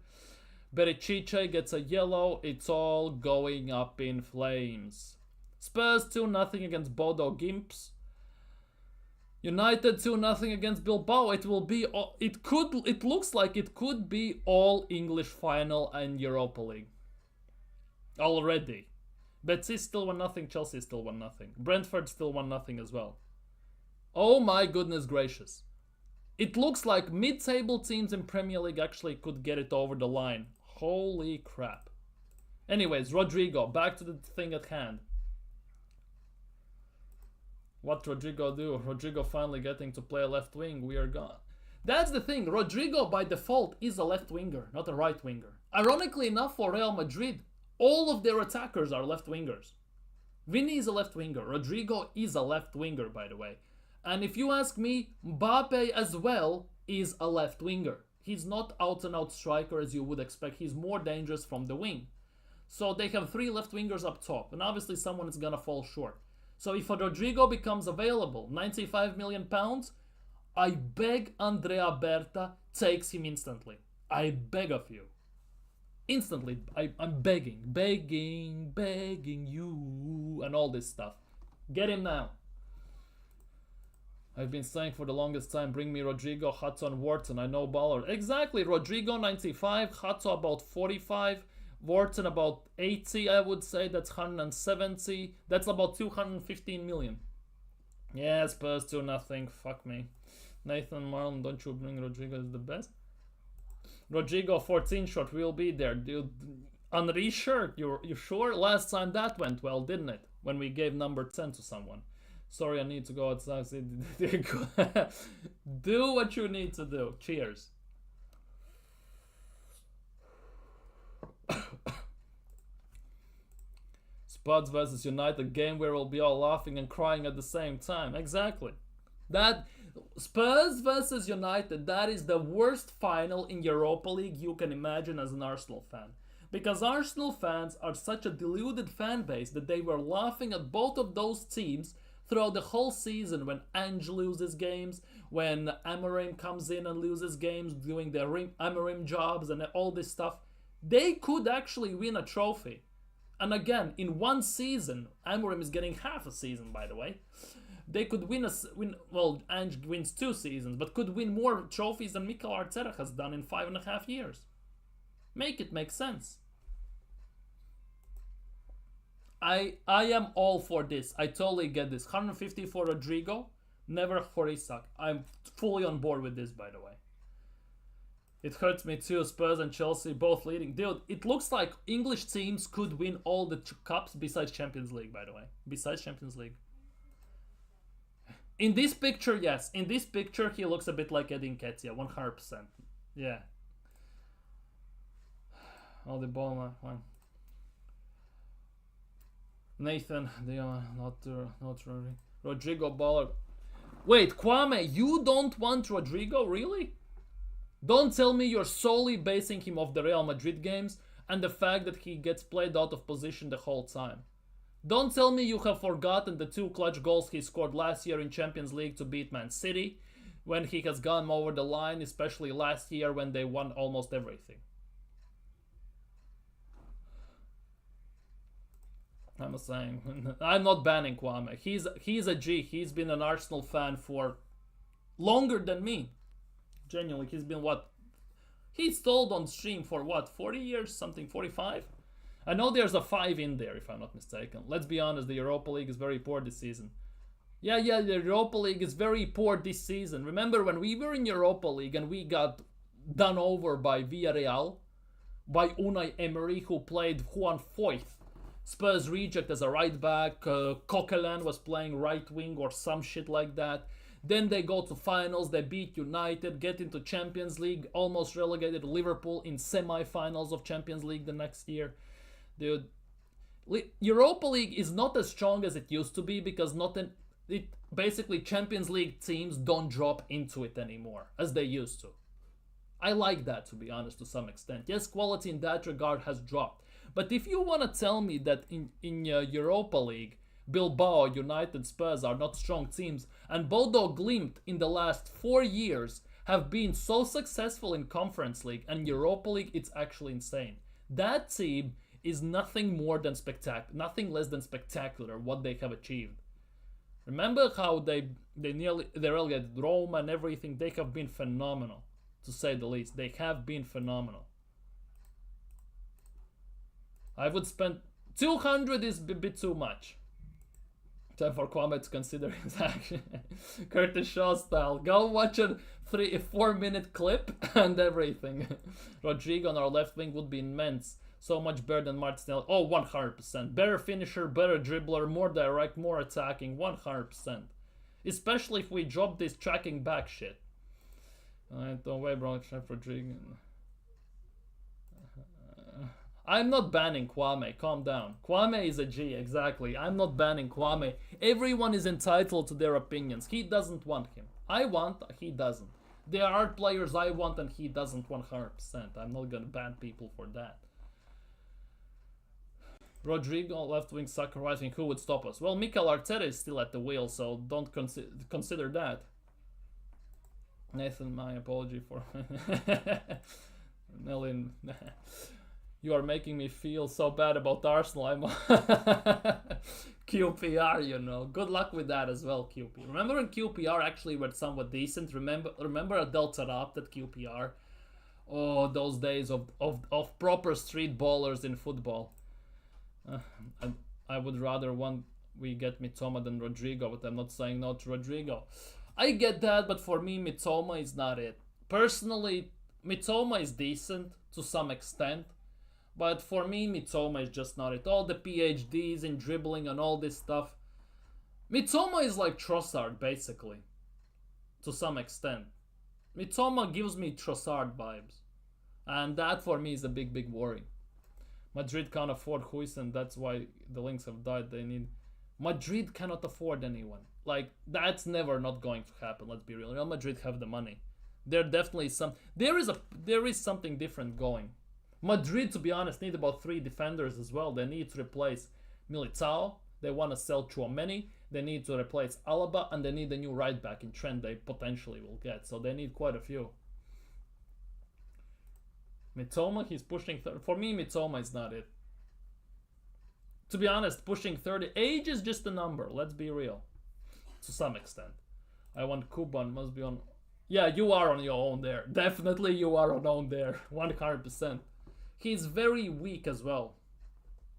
Bericice gets a yellow. It's all going up in flames. Spurs 2-0 against Bodo Gimps. United 2-0 against Bilbao. It will be... It looks like it could be all English final and Europa League. Already. Betis still 1-0. Chelsea still 1-0. Brentford still 1-0 as well. Oh my goodness gracious. It looks like mid-table teams in Premier League actually could get it over the line. Holy crap. Anyways, Rodrygo, back to the thing at hand. What Rodrygo do? Rodrygo finally getting to play a left wing. We are gone. That's the thing. Rodrygo by default is a left winger, not a right winger. Ironically enough for Real Madrid, all of their attackers are left wingers. Vini is a left winger. Rodrygo is a left winger, by the way. And if you ask me, Mbappe as well is a left winger. He's not out and out striker as you would expect. He's more dangerous from the wing. So they have 3 left wingers up top. And obviously someone is going to fall short. So if Rodrygo becomes available, 95 million pounds, I beg Andrea Berta takes him instantly. I beg of you. Instantly. I'm begging you and all this stuff. Get him now. I've been saying for the longest time, bring me Rodrygo, Hato and Wharton. I know baller. Exactly, Rodrygo 95, Hato about 45, Wharton about 80, I would say. That's 170. That's about 215 million. Yeah, Spurs 2-0. Fuck me. Nathan Marlon, don't you bring Rodrygo is the best? Rodrygo 14 shot, we'll be there, dude. Henri shirt, you sure? Last time that went well, didn't it? When we gave number 10 to someone. Sorry, I need to go outside. Do what you need to do. Cheers. Spurs versus United, game where we'll be all laughing and crying at the same time. Exactly. That Spurs versus United, that is the worst final in Europa League you can imagine as an Arsenal fan. Because Arsenal fans are such a deluded fan base that they were laughing at both of those teams throughout the whole season when Ange loses games, when Amorim comes in and loses games doing their Amorim jobs and all this stuff. They could actually win a trophy. And again, in one season, Amorim is getting half a season, by the way. They could well, Ange wins 2 seasons, but could win more trophies than Mikel Arteta has done in 5.5 years. Make it make sense. I am all for this. I totally get this. 150 for Rodrygo, never for Isak. I'm fully on board with this, by the way. It hurts me too. Spurs and Chelsea both leading. Dude, it looks like English teams could win all the cups besides Champions League, by the way. Besides Champions League. In this picture, yes. In this picture, he looks a bit like Eddie Nketiah, 100%. Yeah. Oh, the ball, man. Nathan, not really. Rodrygo baller. Wait, Kwame, you don't want Rodrygo, really? Don't tell me you're solely basing him off the Real Madrid games and the fact that he gets played out of position the whole time. Don't tell me you have forgotten the 2 clutch goals he scored last year in Champions League to beat Man City, when he has gone over the line, especially last year when they won almost everything. I'm saying, I'm not banning Kwame. He's a G. He's been an Arsenal fan for longer than me. Genuinely, he's been he's told on stream for 40 years, something, 45? I know there's a 5 in there, if I'm not mistaken. Let's be honest, the Europa League is very poor this season. Yeah, the Europa League is very poor this season. Remember when we were in Europa League and we got done over by Villarreal, by Unai Emery, who played Juan Foyth, Spurs reject as a right back, Coquelin was playing right wing or some shit like that. Then they go to finals, they beat United, get into Champions League, almost relegated Liverpool in semi-finals of Champions League the next year. Dude, Europa League is not as strong as it used to be because basically Champions League teams don't drop into it anymore as they used to. I like that, to be honest, to some extent. Yes, quality in that regard has dropped. But if you want to tell me that in Europa League, Bilbao, United, Spurs are not strong teams, and Bodo Glimt in the last 4 years have been so successful in Conference League and Europa League, it's actually insane. That team is nothing more than nothing less than spectacular what they have achieved. Remember how they relegated Rome and everything? They have been phenomenal, to say the least. They have been phenomenal. I would spend 200 is a bit too much. Time for Kwame to consider his action. Curtis Shaw style. Go watch a 4 minute clip and everything. Rodrygo on our left wing would be immense. So much better than Martinelli. Oh, 100%. Better finisher, better dribbler, more direct, more attacking. 100%. Especially if we drop this tracking back shit. Don't wait, bro. Chef Rodrygo. I'm not banning Kwame, calm down. Kwame is a G, exactly. I'm not banning Kwame. Everyone is entitled to their opinions. He doesn't want him. I want, he doesn't. There are players I want and he doesn't 100%. I'm not gonna ban people for that. Rodrygo, left wing, Saka, right wing, who would stop us? Well, Mikel Arteta is still at the wheel, so don't consider that. Nathan, my apology for... Nellin... You are making me feel so bad about Arsenal. I'm QPR, you know. Good luck with that as well, QPR. Remember when QPR actually were somewhat decent? Remember Adel Taarabt at QPR? Oh, those days of proper street ballers in football. I would rather we get Mitoma than Rodrygo, but I'm not saying no to Rodrygo. I get that, but for me, Mitoma is not it. Personally, Mitoma is decent to some extent. But for me, Mitoma is just not it. All the PhDs in dribbling and all this stuff, Mitoma is like Trossard, basically, to some extent. Mitoma gives me Trossard vibes. And that for me is a big, big worry. Madrid can't afford Huijsen, that's why the links have died. They need. Madrid cannot afford anyone. Like, that's never not going to happen, let's be real. Real Madrid have the money. There definitely there is something different going. Madrid, to be honest, need about 3 defenders as well. They need to replace Militao. They want to sell Tchouameni. They need to replace Alaba, and they need a new right back in Trent they potentially will get. So they need quite a few. Mitoma, he's pushing 30. For me, Mitoma is not it. To be honest, pushing 30. Age is just a number, let's be real. To some extent. I want Kuban, must be on. Yeah, you are on your own there. Definitely you are on own there. 100%. He's very weak as well.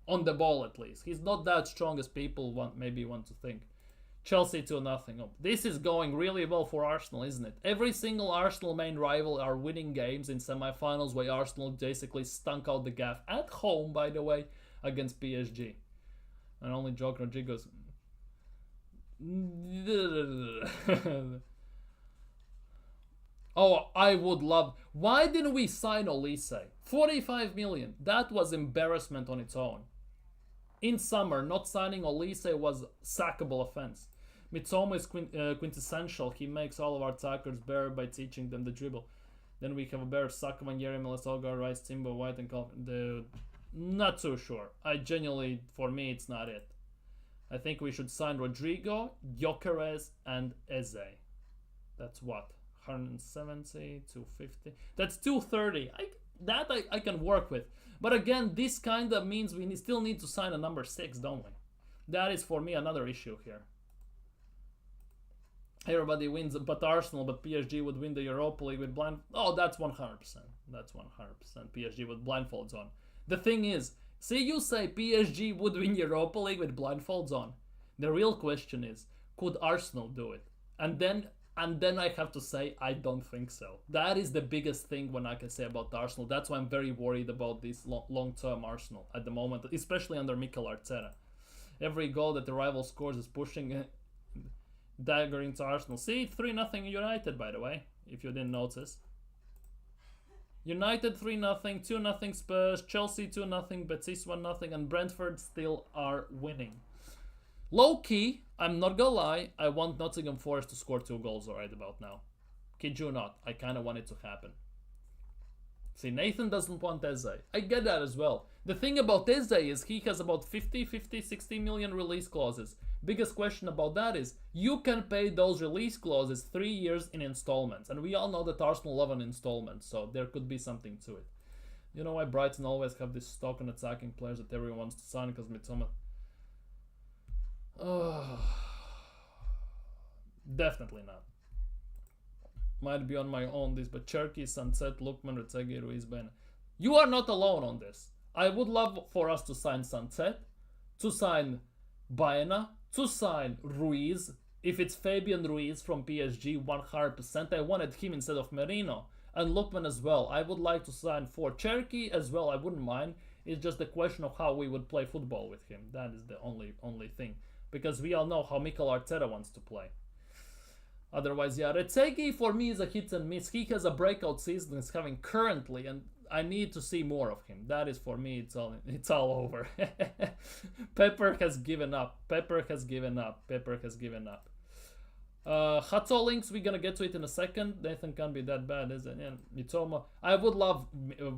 On the ball, at least. He's not that strong as people maybe want to think. Chelsea 2-0. Oh, this is going really well for Arsenal, isn't it? Every single Arsenal main rival are winning games in semi-finals where Arsenal basically stunk out the gaff. At home, by the way, against PSG. And only joke, Rodrygo's... Oh, I would love... Why didn't we sign Olise? 45 million. That was embarrassment on its own. In summer, not signing Olise was sackable offense. Mitoma is quintessential. He makes all of our attackers better by teaching them the dribble. Then we have a better Saka, Vangueri, Melasolga, Rice, Timber, White, and Dude, not too sure. I genuinely, for me, it's not it. I think we should sign Rodrygo, Gyökeres, and Eze. That's what? 170, 250. That's 230. I can work with. But again, this kind of means we still need to sign a number 6, don't we? That is for me another issue here. Everybody wins, but Arsenal, but PSG would win the Europa League with blind. Oh, that's 100%. That's 100%. PSG with blindfolds on. The thing is, see, you say PSG would win Europa League with blindfolds on. The real question is, could Arsenal do it? And then I have to say, I don't think so. That is the biggest thing when I can say about Arsenal. That's why I'm very worried about this long-term Arsenal at the moment, especially under Mikel Arteta. Every goal that the rival scores is pushing dagger into Arsenal. See, 3-0 United, by the way, if you didn't notice. United 3-0, 2-0 Spurs, Chelsea 2-0, Betis 1-0, and Brentford still are winning. Low-key, I'm not gonna lie, I want Nottingham Forest to score 2 goals right about now. Kid you not, I kind of want it to happen. See, Nathan doesn't want Eze. I get that as well. The thing about Eze is he has about 60 million release clauses. Biggest question about that is, you can pay those release clauses 3 years in installments. And we all know that Arsenal love an installment, so there could be something to it. You know why Brighton always have this stock on attacking players that everyone wants to sign? Because Mitoma... Oh, definitely not. Might be on my own this, but Cherky, Sunset, Lukman, Retegui, Ruiz, Ben. You are not alone on this. I would love for us to sign Sunset, to sign Baena, to sign Ruiz. If it's Fabian Ruiz from PSG, 100%. I wanted him instead of Merino. And Lukman as well. I would like to sign for Cherky as well. I wouldn't mind. It's just a question of how we would play football with him. That is the only thing. Because we all know how Mikel Arteta wants to play. Otherwise, yeah, Retegui for me is a hit and miss. He has a breakout season he's having currently, and I need to see more of him. That is for me, it's all over. Pepper has given up. Pepper has given up. Pepper has given up. Hato links, we're gonna get to it in a second. Nathan can't be that bad, is it? Yeah, Mitoma. I would love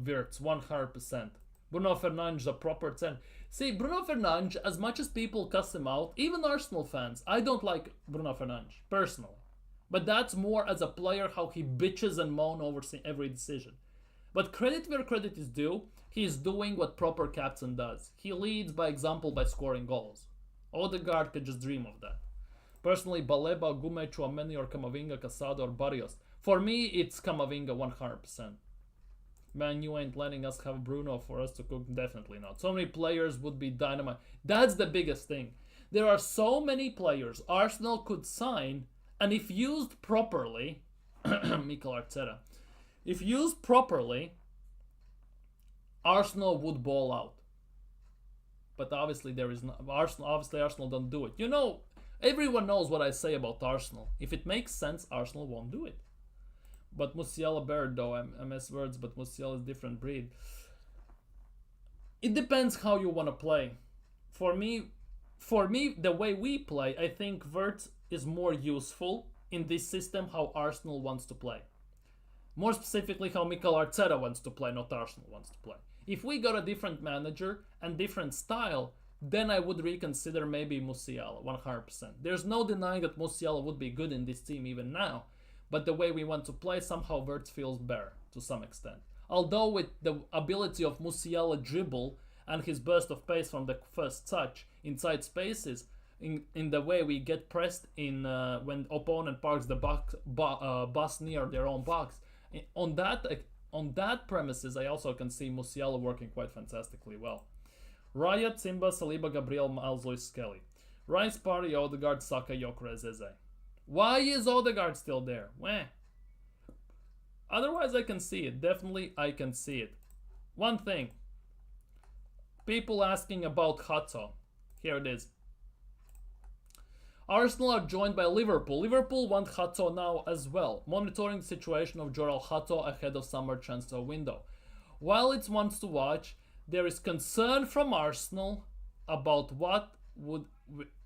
Wirtz, 100%. Bruno Fernandes, a proper 10. See, Bruno Fernandes, as much as people cuss him out, even Arsenal fans, I don't like Bruno Fernandes, personally. But that's more as a player, how he bitches and moan over every decision. But credit where credit is due, he's doing what proper captain does. He leads by example by scoring goals. Odegaard could just dream of that. Personally, Baleba, Gume, Chouameni, or Camavinga, Casado, or Barrios. For me, it's Camavinga 100%. Man, you ain't letting us have Bruno for us to cook. Definitely not. So many players would be dynamite. That's the biggest thing. There are so many players Arsenal could sign, and if used properly, Mikel Arteta, if used properly, Arsenal would ball out. But obviously there is no, Arsenal don't do it. You know, Everyone knows what I say about Arsenal. If it makes sense, Arsenal won't do it. But Musiala bird though, I mess words, but Musiala is different breed. It depends how you want to play. For me, the way we play, I think Vert is more useful in this system how Arsenal wants to play. More specifically, how Mikel Arteta wants to play, not Arsenal wants to play. If we got a different manager and different style, then I would reconsider maybe Musiala, 100%. There's no denying that Musiala would be good in this team even now, but the way we want to play, somehow Wirtz feels better to some extent. Although with the ability of Musiala dribble and his burst of pace from the first touch inside spaces, in the way we get pressed in when opponent parks the bus near their own box, on that premises, I also can see Musiala working quite fantastically well. Raya, Simba, Saliba, Gabriel, Miles, Lewis, Skelly. Rice, Party, Odegaard, Saka, Gyökeres, Eze. Why is Odegaard still there? Weh. Otherwise, I can see it. Definitely, I can see it. One thing. People asking about Hato. Here it is. Arsenal are joined by Liverpool. Liverpool want Hato now as well, monitoring the situation of Joral Hato ahead of summer transfer window. While it's one to watch, there is concern from Arsenal about what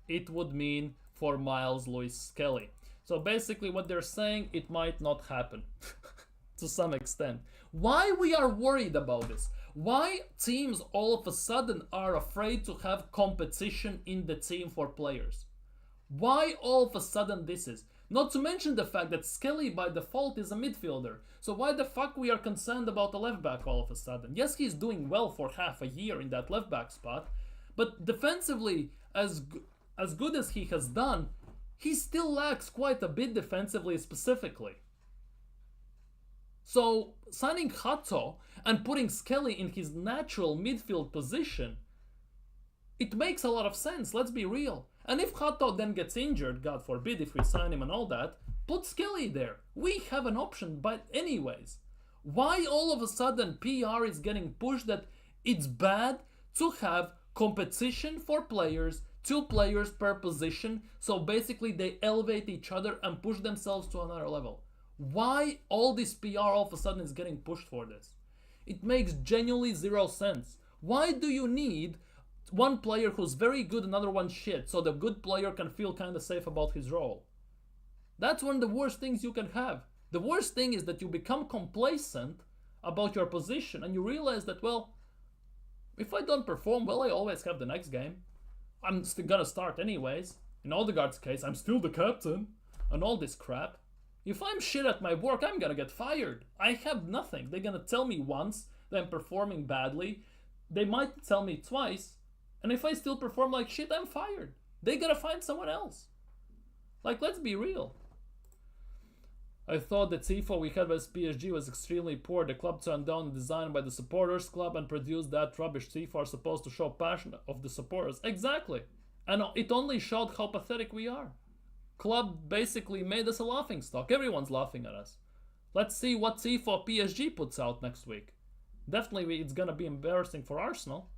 it would mean for Miles Lewis Skelly. So basically what they're saying, it might not happen to some extent. Why we are worried about this? Why teams all of a sudden are afraid to have competition in the team for players? Why all of a sudden this is? Not to mention the fact that Skelly by default is a midfielder. So why the fuck we are concerned about a left back all of a sudden? Yes, he's doing well for half a year in that left back spot, but defensively, as good as he has done, he still lacks quite a bit defensively specifically. So signing Hato and putting Skelly in his natural midfield position, it makes a lot of sense, let's be real. And if Hato then gets injured, God forbid if we sign him and all that, put Skelly there. We have an option, but anyways. Why all of a sudden PR is getting pushed that it's bad to have competition for players, 2 players per position, so basically they elevate each other and push themselves to another level? Why all this PR all of a sudden is getting pushed for this? It makes genuinely zero sense. Why do you need one player who's very good, another one shit, so the good player can feel kind of safe about his role? That's one of the worst things you can have. The worst thing is that you become complacent about your position and you realize that, well, if I don't perform well, I always have the next game. I'm still gonna start anyways. In Odegaard's case, I'm still the captain and all this crap. If I'm shit at my work, I'm gonna get fired. I have nothing. They're gonna tell me once that I'm performing badly. They might tell me twice. And if I still perform like shit, I'm fired. They gotta find someone else. Like, let's be real. I thought the tifo we had with PSG was extremely poor. The club turned down the design by the supporters club and produced that rubbish. Tifo are supposed to show passion of the supporters. Exactly. And it only showed how pathetic we are. Club basically made us a laughing stock. Everyone's laughing at us. Let's see what tifo PSG puts out next week. Definitely it's gonna be embarrassing for Arsenal.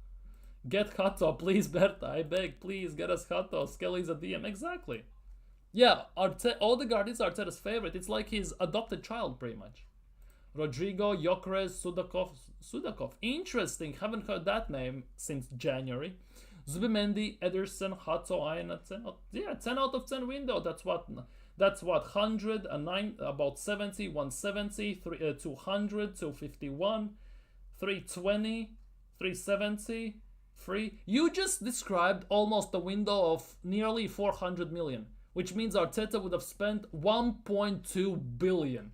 Get Hato, please, Berta. I beg, please, get us Hato. Skelly's a DM. Exactly. Yeah, Odegaard is Arteta's favorite. It's like his adopted child, pretty much. Rodrygo, Gyökeres, Sudakov. Interesting. Haven't heard that name since January. Zubimendi, Ederson, Hato, Aina. 10 out of 10 window. That's what 100, about 70, 170, 200, 251, 320, 370. Free. You just described almost a window of nearly 400 million, which means Arteta would have spent 1.2 billion.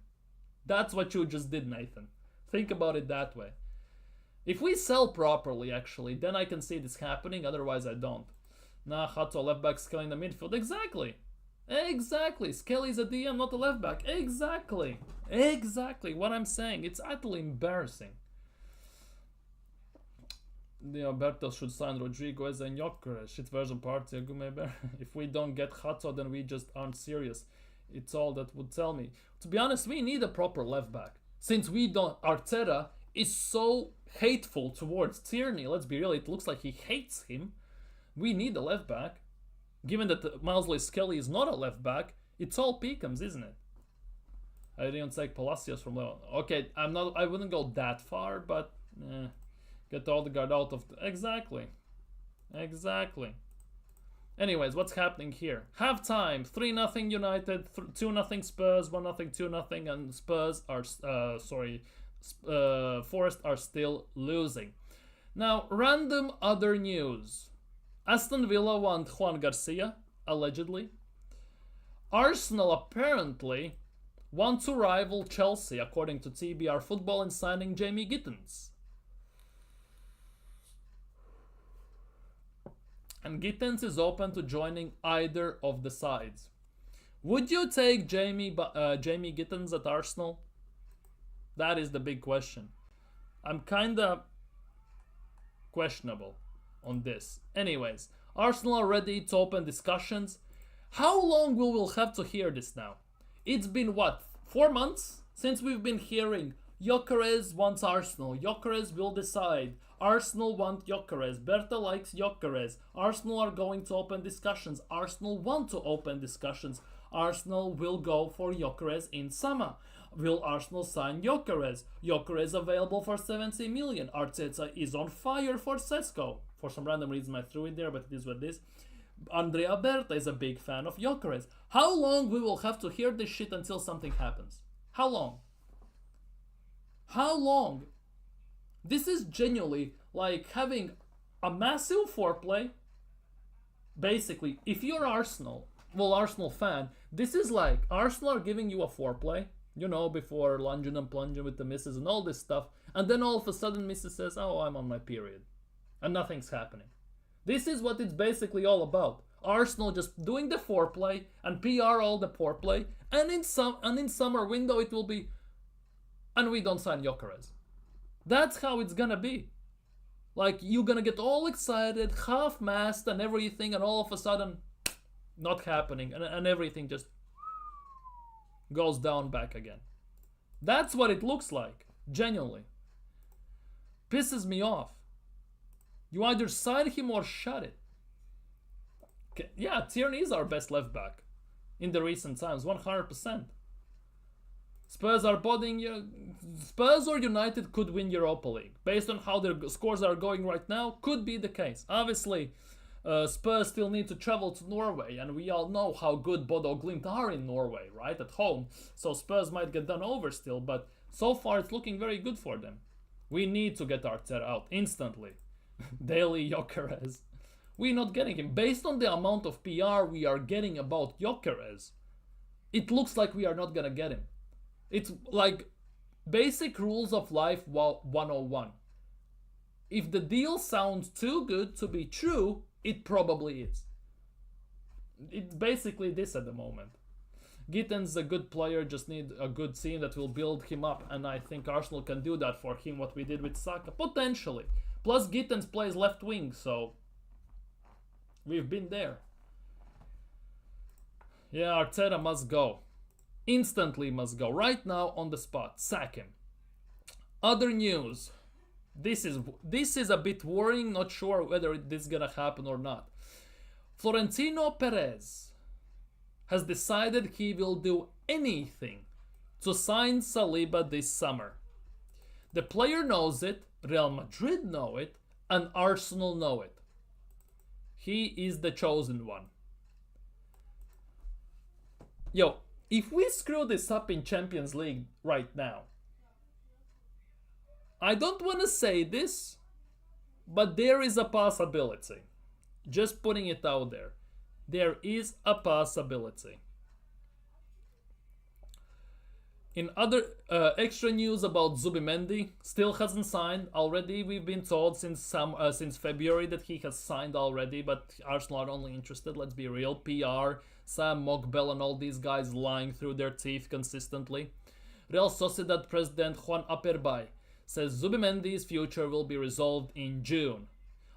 That's what you just did, Nathan. Think about it that way. If we sell properly, actually, then I can see this happening, otherwise I don't. Nah, Hato, left back, Skelly in the midfield. Exactly. Exactly. Skelly's a DM, not a left back. Exactly. Exactly what I'm saying. It's utterly embarrassing. Alberto should sign Rodrygo as a Gyökeres. Shit version party. If we don't get Hato, then we just aren't serious. It's all that would tell me. To be honest, we need a proper left back. Since we don't, Arteta is so hateful towards Tierney. Let's be real, it looks like he hates him. We need a left back. Given that Mousley Skelly is not a left back, it's all Peakham's, isn't it? I didn't take Palacios from Leon. Okay, I wouldn't go that far, but get Odegaard out of exactly. Anyways, what's happening here? Halftime, 3-0 United, 2-0 Spurs, 1-0, 2-0, and Spurs are Forest are still losing. Now, random other news. Aston Villa want Juan Garcia, allegedly. Arsenal apparently want to rival Chelsea, according to TBR Football, in signing Jamie Gittens. And Gittens is open to joining either of the sides. Would you take Jamie Gittens at Arsenal? That is the big question. I'm kinda questionable on this. Anyways, Arsenal are ready to open discussions. How long will we have to hear this now? It's been what, 4 months since we've been hearing Gyökeres wants Arsenal, Gyökeres will decide, Arsenal want Gyökeres, Berta likes Gyökeres, Arsenal are going to open discussions, Arsenal want to open discussions, Arsenal will go for Gyökeres in summer. Will Arsenal sign Gyökeres? Gyökeres available for 70 million. Arteta is on fire for Sesko. For some random reason I threw it there, but it is what it is. Andrea Berta is a big fan of Gyökeres. How long we will have to hear this shit until something happens? How long? How long? This is genuinely like having a massive foreplay. Basically, if you're Arsenal fan, this is like Arsenal are giving you a foreplay, you know, before lunging and plunging with the misses and all this stuff, and then all of a sudden Mrs. says, oh, I'm on my period, and nothing's happening. This is what it's basically all about. Arsenal just doing the foreplay and PR all the foreplay, and in summer window it will be, and we don't sign Gyökeres. That's how it's gonna be. Like, you're gonna get all excited, half-mast and everything, and all of a sudden, not happening, and everything just goes down back again. That's what it looks like, genuinely. Pisses me off. You either sign him or shut it. Yeah, Tierney is our best left back in the recent times, 100%. Spurs are bodying you. Spurs or United could win Europa League. Based on how their scores are going right now, could be the case. Obviously, Spurs still need to travel to Norway, and we all know how good Bodo Glimt are in Norway, right, at home. So Spurs might get done over still, but so far it's looking very good for them. We need to get Arteta out instantly. Daily Gyökeres. We're not getting him. Based on the amount of PR we are getting about Gyökeres, it looks like we are not gonna get him. It's like basic rules of life 101. If the deal sounds too good to be true, it probably is. It's basically this at the moment. Gittens a good player, just need a good team that will build him up, and I think Arsenal can do that for him, what we did with Saka, potentially. Plus Gittens plays left wing, so we've been there. Yeah, Arteta must go. Instantly must go. Right now, on the spot. Sack him. Other news. This is a bit worrying. Not sure whether this is gonna happen or not. Florentino Perez has decided he will do anything to sign Saliba this summer. The player knows it, Real Madrid know it, and Arsenal know it. He is the chosen one. Yo, if we screw this up in Champions League right now, I don't want to say this, but there is a possibility. Just putting it out there. There is a possibility. In other extra news about Zubimendi, still hasn't signed already. We've been told since February that he has signed already, but Arsenal are only interested, let's be real. PR, Sam Mokbel and all these guys lying through their teeth consistently. Real Sociedad president Juan Aperbay says Zubimendi's future will be resolved in June.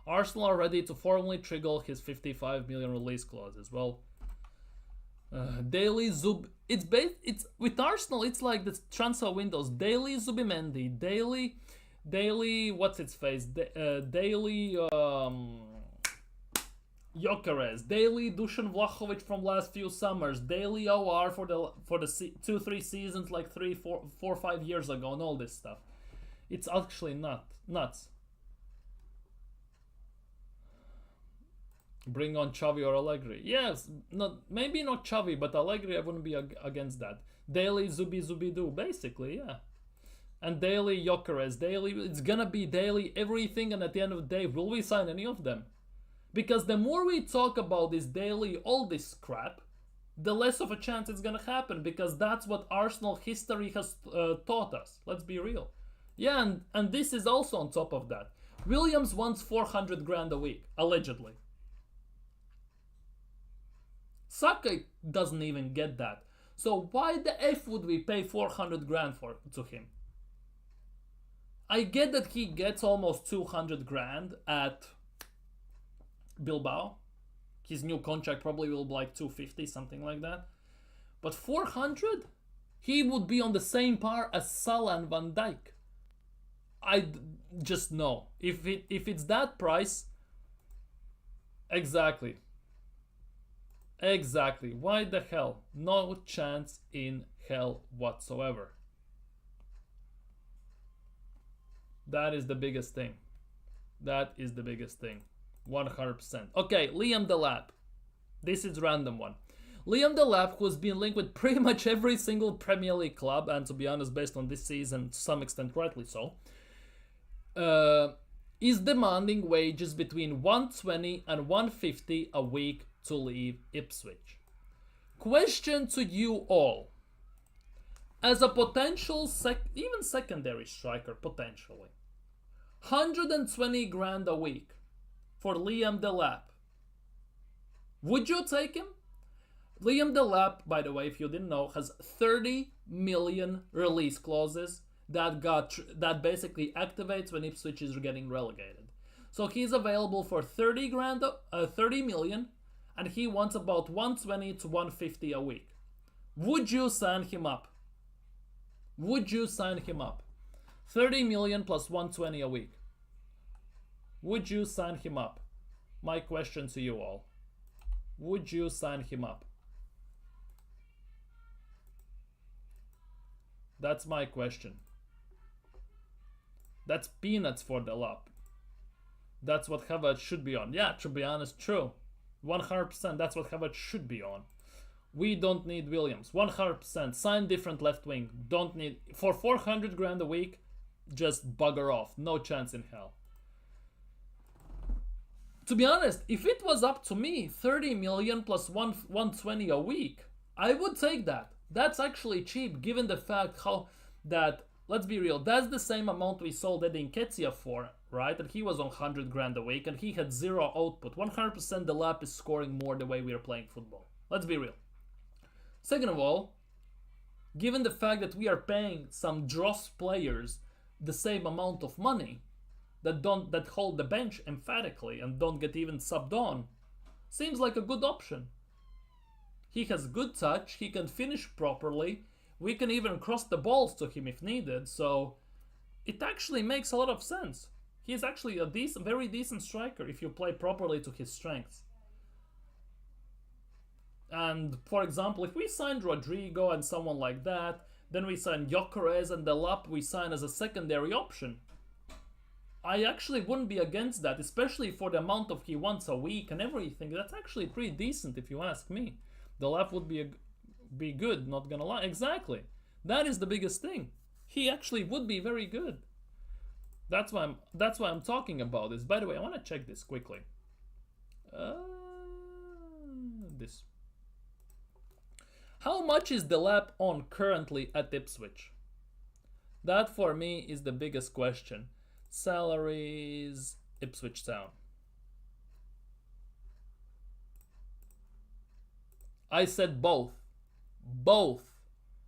Arsenal are ready to formally trigger his 55 million release clause as well. Daily Zub. It's with Arsenal. It's like the transfer windows. Daily Zubimendi. Daily. What's its face? Daily. Gyökeres, daily Dusan Vlahovic from last few summers, daily OR for the 2-3 seasons like 3-4-5 years ago, and all this stuff. It's actually nuts. Bring on Xavi or Allegri. Yes, maybe not Xavi, but Allegri, I wouldn't be against that. Daily Zubidu, basically, yeah. And daily Gyökeres, daily, it's gonna be daily everything, and at the end of the day, will we sign any of them? Because the more we talk about this daily, all this crap, the less of a chance it's gonna happen, because that's what Arsenal history has taught us. Let's be real. Yeah, and this is also on top of that. Williams wants 400 grand a week, allegedly. Saka doesn't even get that. So why the F would we pay 400 grand to him? I get that he gets almost 200 grand at Bilbao. His new contract probably will be like 250, something like that. But 400? He would be on the same par as Salah and Van Dijk. I just know. If it's that price, exactly. Why the hell? No chance in hell whatsoever. That is the biggest thing. 100%. Okay, Liam Delap. This is random one. Liam Delap, who's been linked with pretty much every single Premier League club, and to be honest, based on this season, to some extent rightly so, is demanding wages between 120 and 150 a week to leave Ipswich. Question to you all. As a potential even secondary striker, potentially, 120 grand a week for Liam Delap. Would you take him? Liam Delap, by the way, if you didn't know, has 30 million release clauses that basically activates when Ipswich is getting relegated. So he's available for 30 million, and he wants about 120 to 150 a week. Would you sign him up? 30 million plus 120 a week. Would you sign him up? My question to you all. Would you sign him up? That's my question. That's peanuts for the Delap. That's what Havertz should be on. Yeah, to be honest, true. 100%, that's what Havertz should be on. We don't need Williams. 100%. Sign different left wing. Don't need... For 400 grand a week, just bugger off. No chance in hell. To be honest, if it was up to me, 30 million plus 120 a week, I would take that. That's actually cheap, given the fact that, let's be real, that's the same amount we sold Eddie Nketiah for, right? And he was on 100 grand a week, and he had zero output. 100% the Lap is scoring more the way we are playing football. Let's be real. Second of all, given the fact that we are paying some dross players the same amount of money, that hold the bench emphatically and don't get even subbed on, seems like a good option. He has good touch, he can finish properly, we can even cross the balls to him if needed, so it actually makes a lot of sense. He's actually a very decent striker if you play properly to his strengths. And for example, if we signed Rodrygo and someone like that, then we sign Gyökeres and Delap we sign as a secondary option, I actually wouldn't be against that, especially for the amount of he wants a week and everything. That's actually pretty decent if you ask me. Delap would be good, not gonna lie. Exactly. That is the biggest thing. He actually would be very good. That's why I'm talking about this. By the way, I want to check this quickly. This. How much is Delap on currently at Ipswich? That for me is the biggest question. Salaries, Ipswich Town. I said both. Both.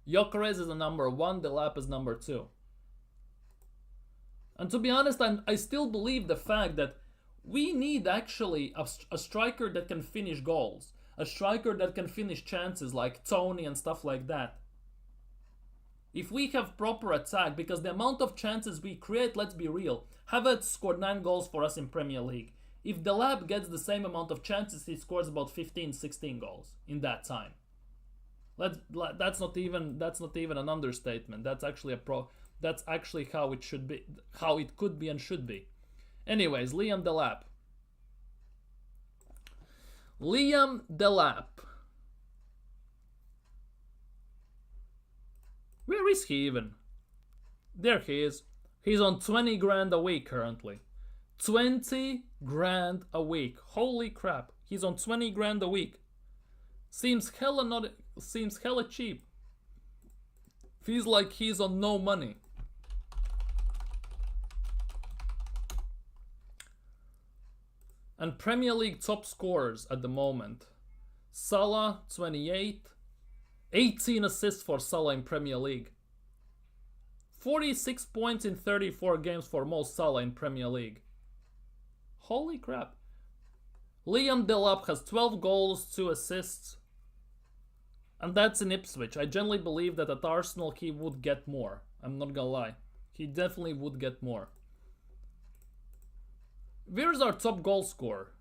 Gyökeres is a number 1, Delap is number 2. And to be honest, I still believe the fact that we need actually a striker that can finish goals. A striker that can finish chances like Tony and stuff like that. If we have proper attack, because the amount of chances we create, let's be real, Havertz scored 9 goals for us in Premier League. If Delap gets the same amount of chances, he scores about 15, 16 goals in that time. That's not even an understatement. That's actually that's actually how it should be, how it could be and should be. Anyways, Liam Delap. Liam Delap. Where is he even? There he is. He's on 20 grand a week currently. 20 grand a week. Holy crap. He's on 20 grand a week. Seems hella cheap. Feels like he's on no money. And Premier League top scorers at the moment. Salah, 28. 18 assists for Salah in Premier League. 46 points in 34 games for Mo Salah in Premier League. Holy crap. Liam Delap has 12 goals, 2 assists. And that's in Ipswich. I generally believe that at Arsenal he would get more. I'm not gonna lie. He definitely would get more. Where's our top goal scorer?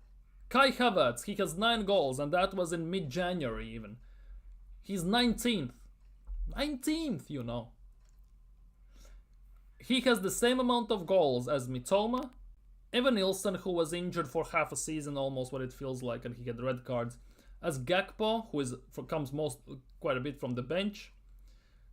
Kai Havertz. He has 9 goals and that was in mid-January even. He's 19th. 19th, you know. He has the same amount of goals as Mitoma. Evan Nilsson, who was injured for half a season, almost what it feels like, and he had red cards. As Gakpo, who comes quite a bit from the bench.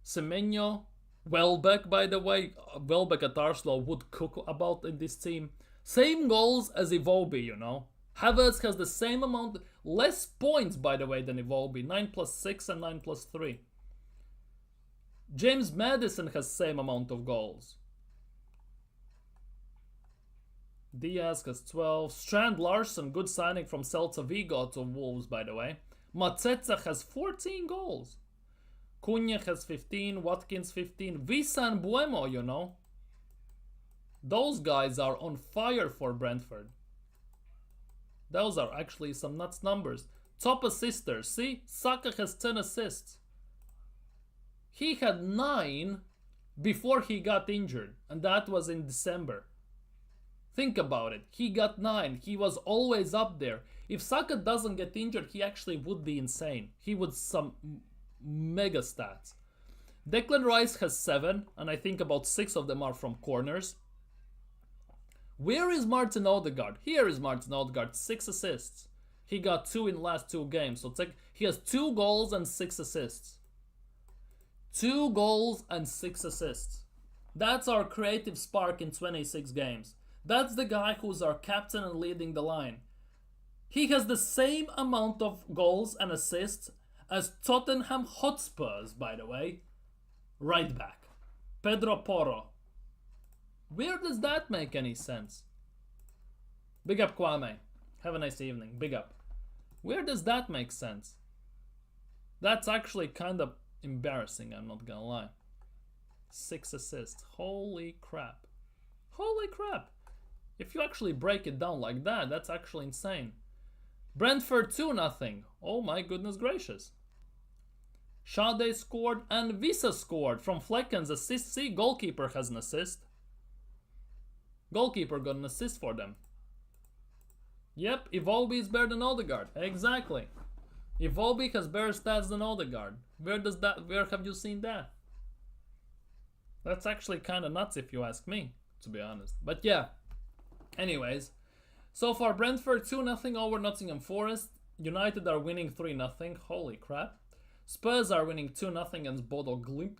Semenyo. Welbeck, by the way. Welbeck at Arsenal would cook about in this team. Same goals as Iwobi, you know. Havertz has the same amount, less points, by the way, than Iwobi. 9 plus 6 and 9 plus 3. James Maddison has same amount of goals. Diaz has 12. Strand Larson, good signing from Celta Vigo to Wolves, by the way. Mateta has 14 goals. Cunha has 15. Watkins 15. Visan Buemo, you know. Those guys are on fire for Brentford. Those are actually some nuts numbers. Top assisters. See? Saka has 10 assists. He had 9 before he got injured. And that was in December. Think about it. He got 9. He was always up there. If Saka doesn't get injured, he actually would be insane. He would some mega stats. Declan Rice has 7. And I think about 6 of them are from corners. Where is Martin Odegaard? Here is Martin Odegaard, 6 assists. He got 2 in the last 2 games. So he has 2 goals and 6 assists. 2 goals and 6 assists. That's our creative spark in 26 games. That's the guy who's our captain and leading the line. He has the same amount of goals and assists as Tottenham Hotspurs, by the way. Right back. Pedro Porro. Where does that make any sense? Big up, Kwame. Have a nice evening. Big up. Where does that make sense? That's actually kind of embarrassing, I'm not gonna lie. 6 assists. Holy crap. Holy crap. If you actually break it down like that, that's actually insane. Brentford 2-0. Oh my goodness gracious. Sade scored and Visa scored from Flecken's assist. See, goalkeeper has an assist. Goalkeeper got an assist for them. Yep, Iwobi is better than Odegaard. Exactly. Iwobi has better stats than Odegaard. Where have you seen that? That's actually kind of nuts if you ask me, to be honest. But yeah. Anyways, so far Brentford 2-0 over Nottingham Forest. United are winning 3-0. Holy crap. Spurs are winning 2-0 against Bodo Glimt.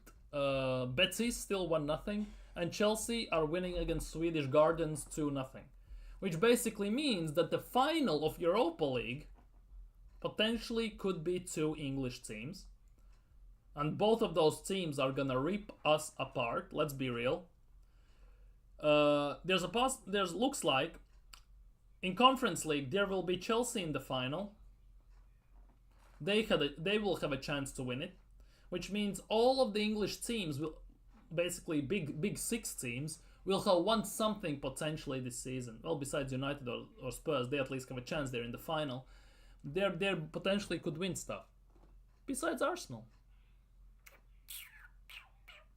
Betis still 1-0. And Chelsea are winning against Swedish Gardens 2-0. Which basically means that the final of Europa League potentially could be 2 English teams. And both of those teams are gonna rip us apart, let's be real. Looks like in Conference League there will be Chelsea in the final. They will have a chance to win it, which means all of the English teams will basically big 6 teams will have won something potentially this season. Well, besides United or Spurs, they at least have a chance there in the final. They potentially could win stuff. Besides Arsenal,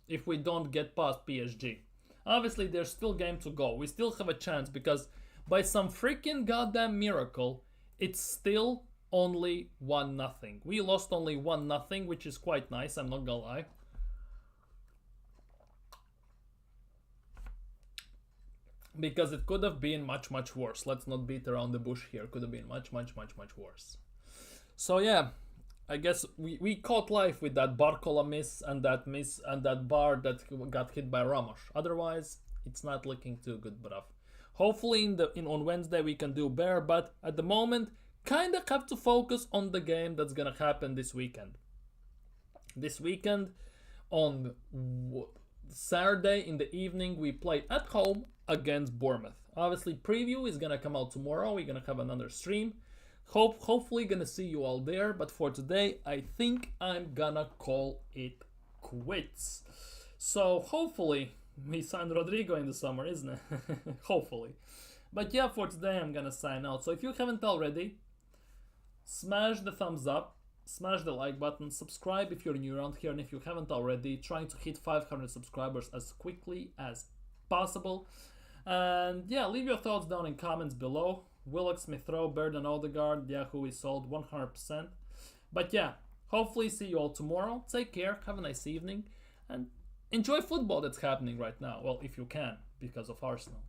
if we don't get past PSG. Obviously, there's still game to go. We still have a chance because by some freaking goddamn miracle, it's still only 1-0. We lost only 1-0, which is quite nice, I'm not gonna lie. Because it could have been much, much worse. Let's not beat around the bush here. Could have been much, much, much, much worse. So yeah, I guess we caught life with that Barcola miss and that bar that got hit by Ramos. Otherwise, it's not looking too good, bruv. Hopefully on Wednesday we can do better, but at the moment, kind of have to focus on the game that's gonna happen this weekend. This weekend, on Saturday in the evening, we play at home against Bournemouth. Obviously, preview is gonna come out tomorrow. We're gonna have another stream. Hopefully gonna see you all there. But for today, I think I'm gonna call it quits. So hopefully we sign Rodrygo in the summer, isn't it? Hopefully. But yeah, for today I'm gonna sign out. So if you haven't already, smash the thumbs up, smash the like button, subscribe if you're new around here, and if you haven't already, trying to hit 500 subscribers as quickly as possible. And yeah, leave your thoughts down in comments below. Willock, Smith Rowe, Burden, Odegaard, yeah, who is sold 100%. But yeah, hopefully see you all tomorrow. Take care, have a nice evening, and enjoy football that's happening right now. Well, if you can, because of Arsenal.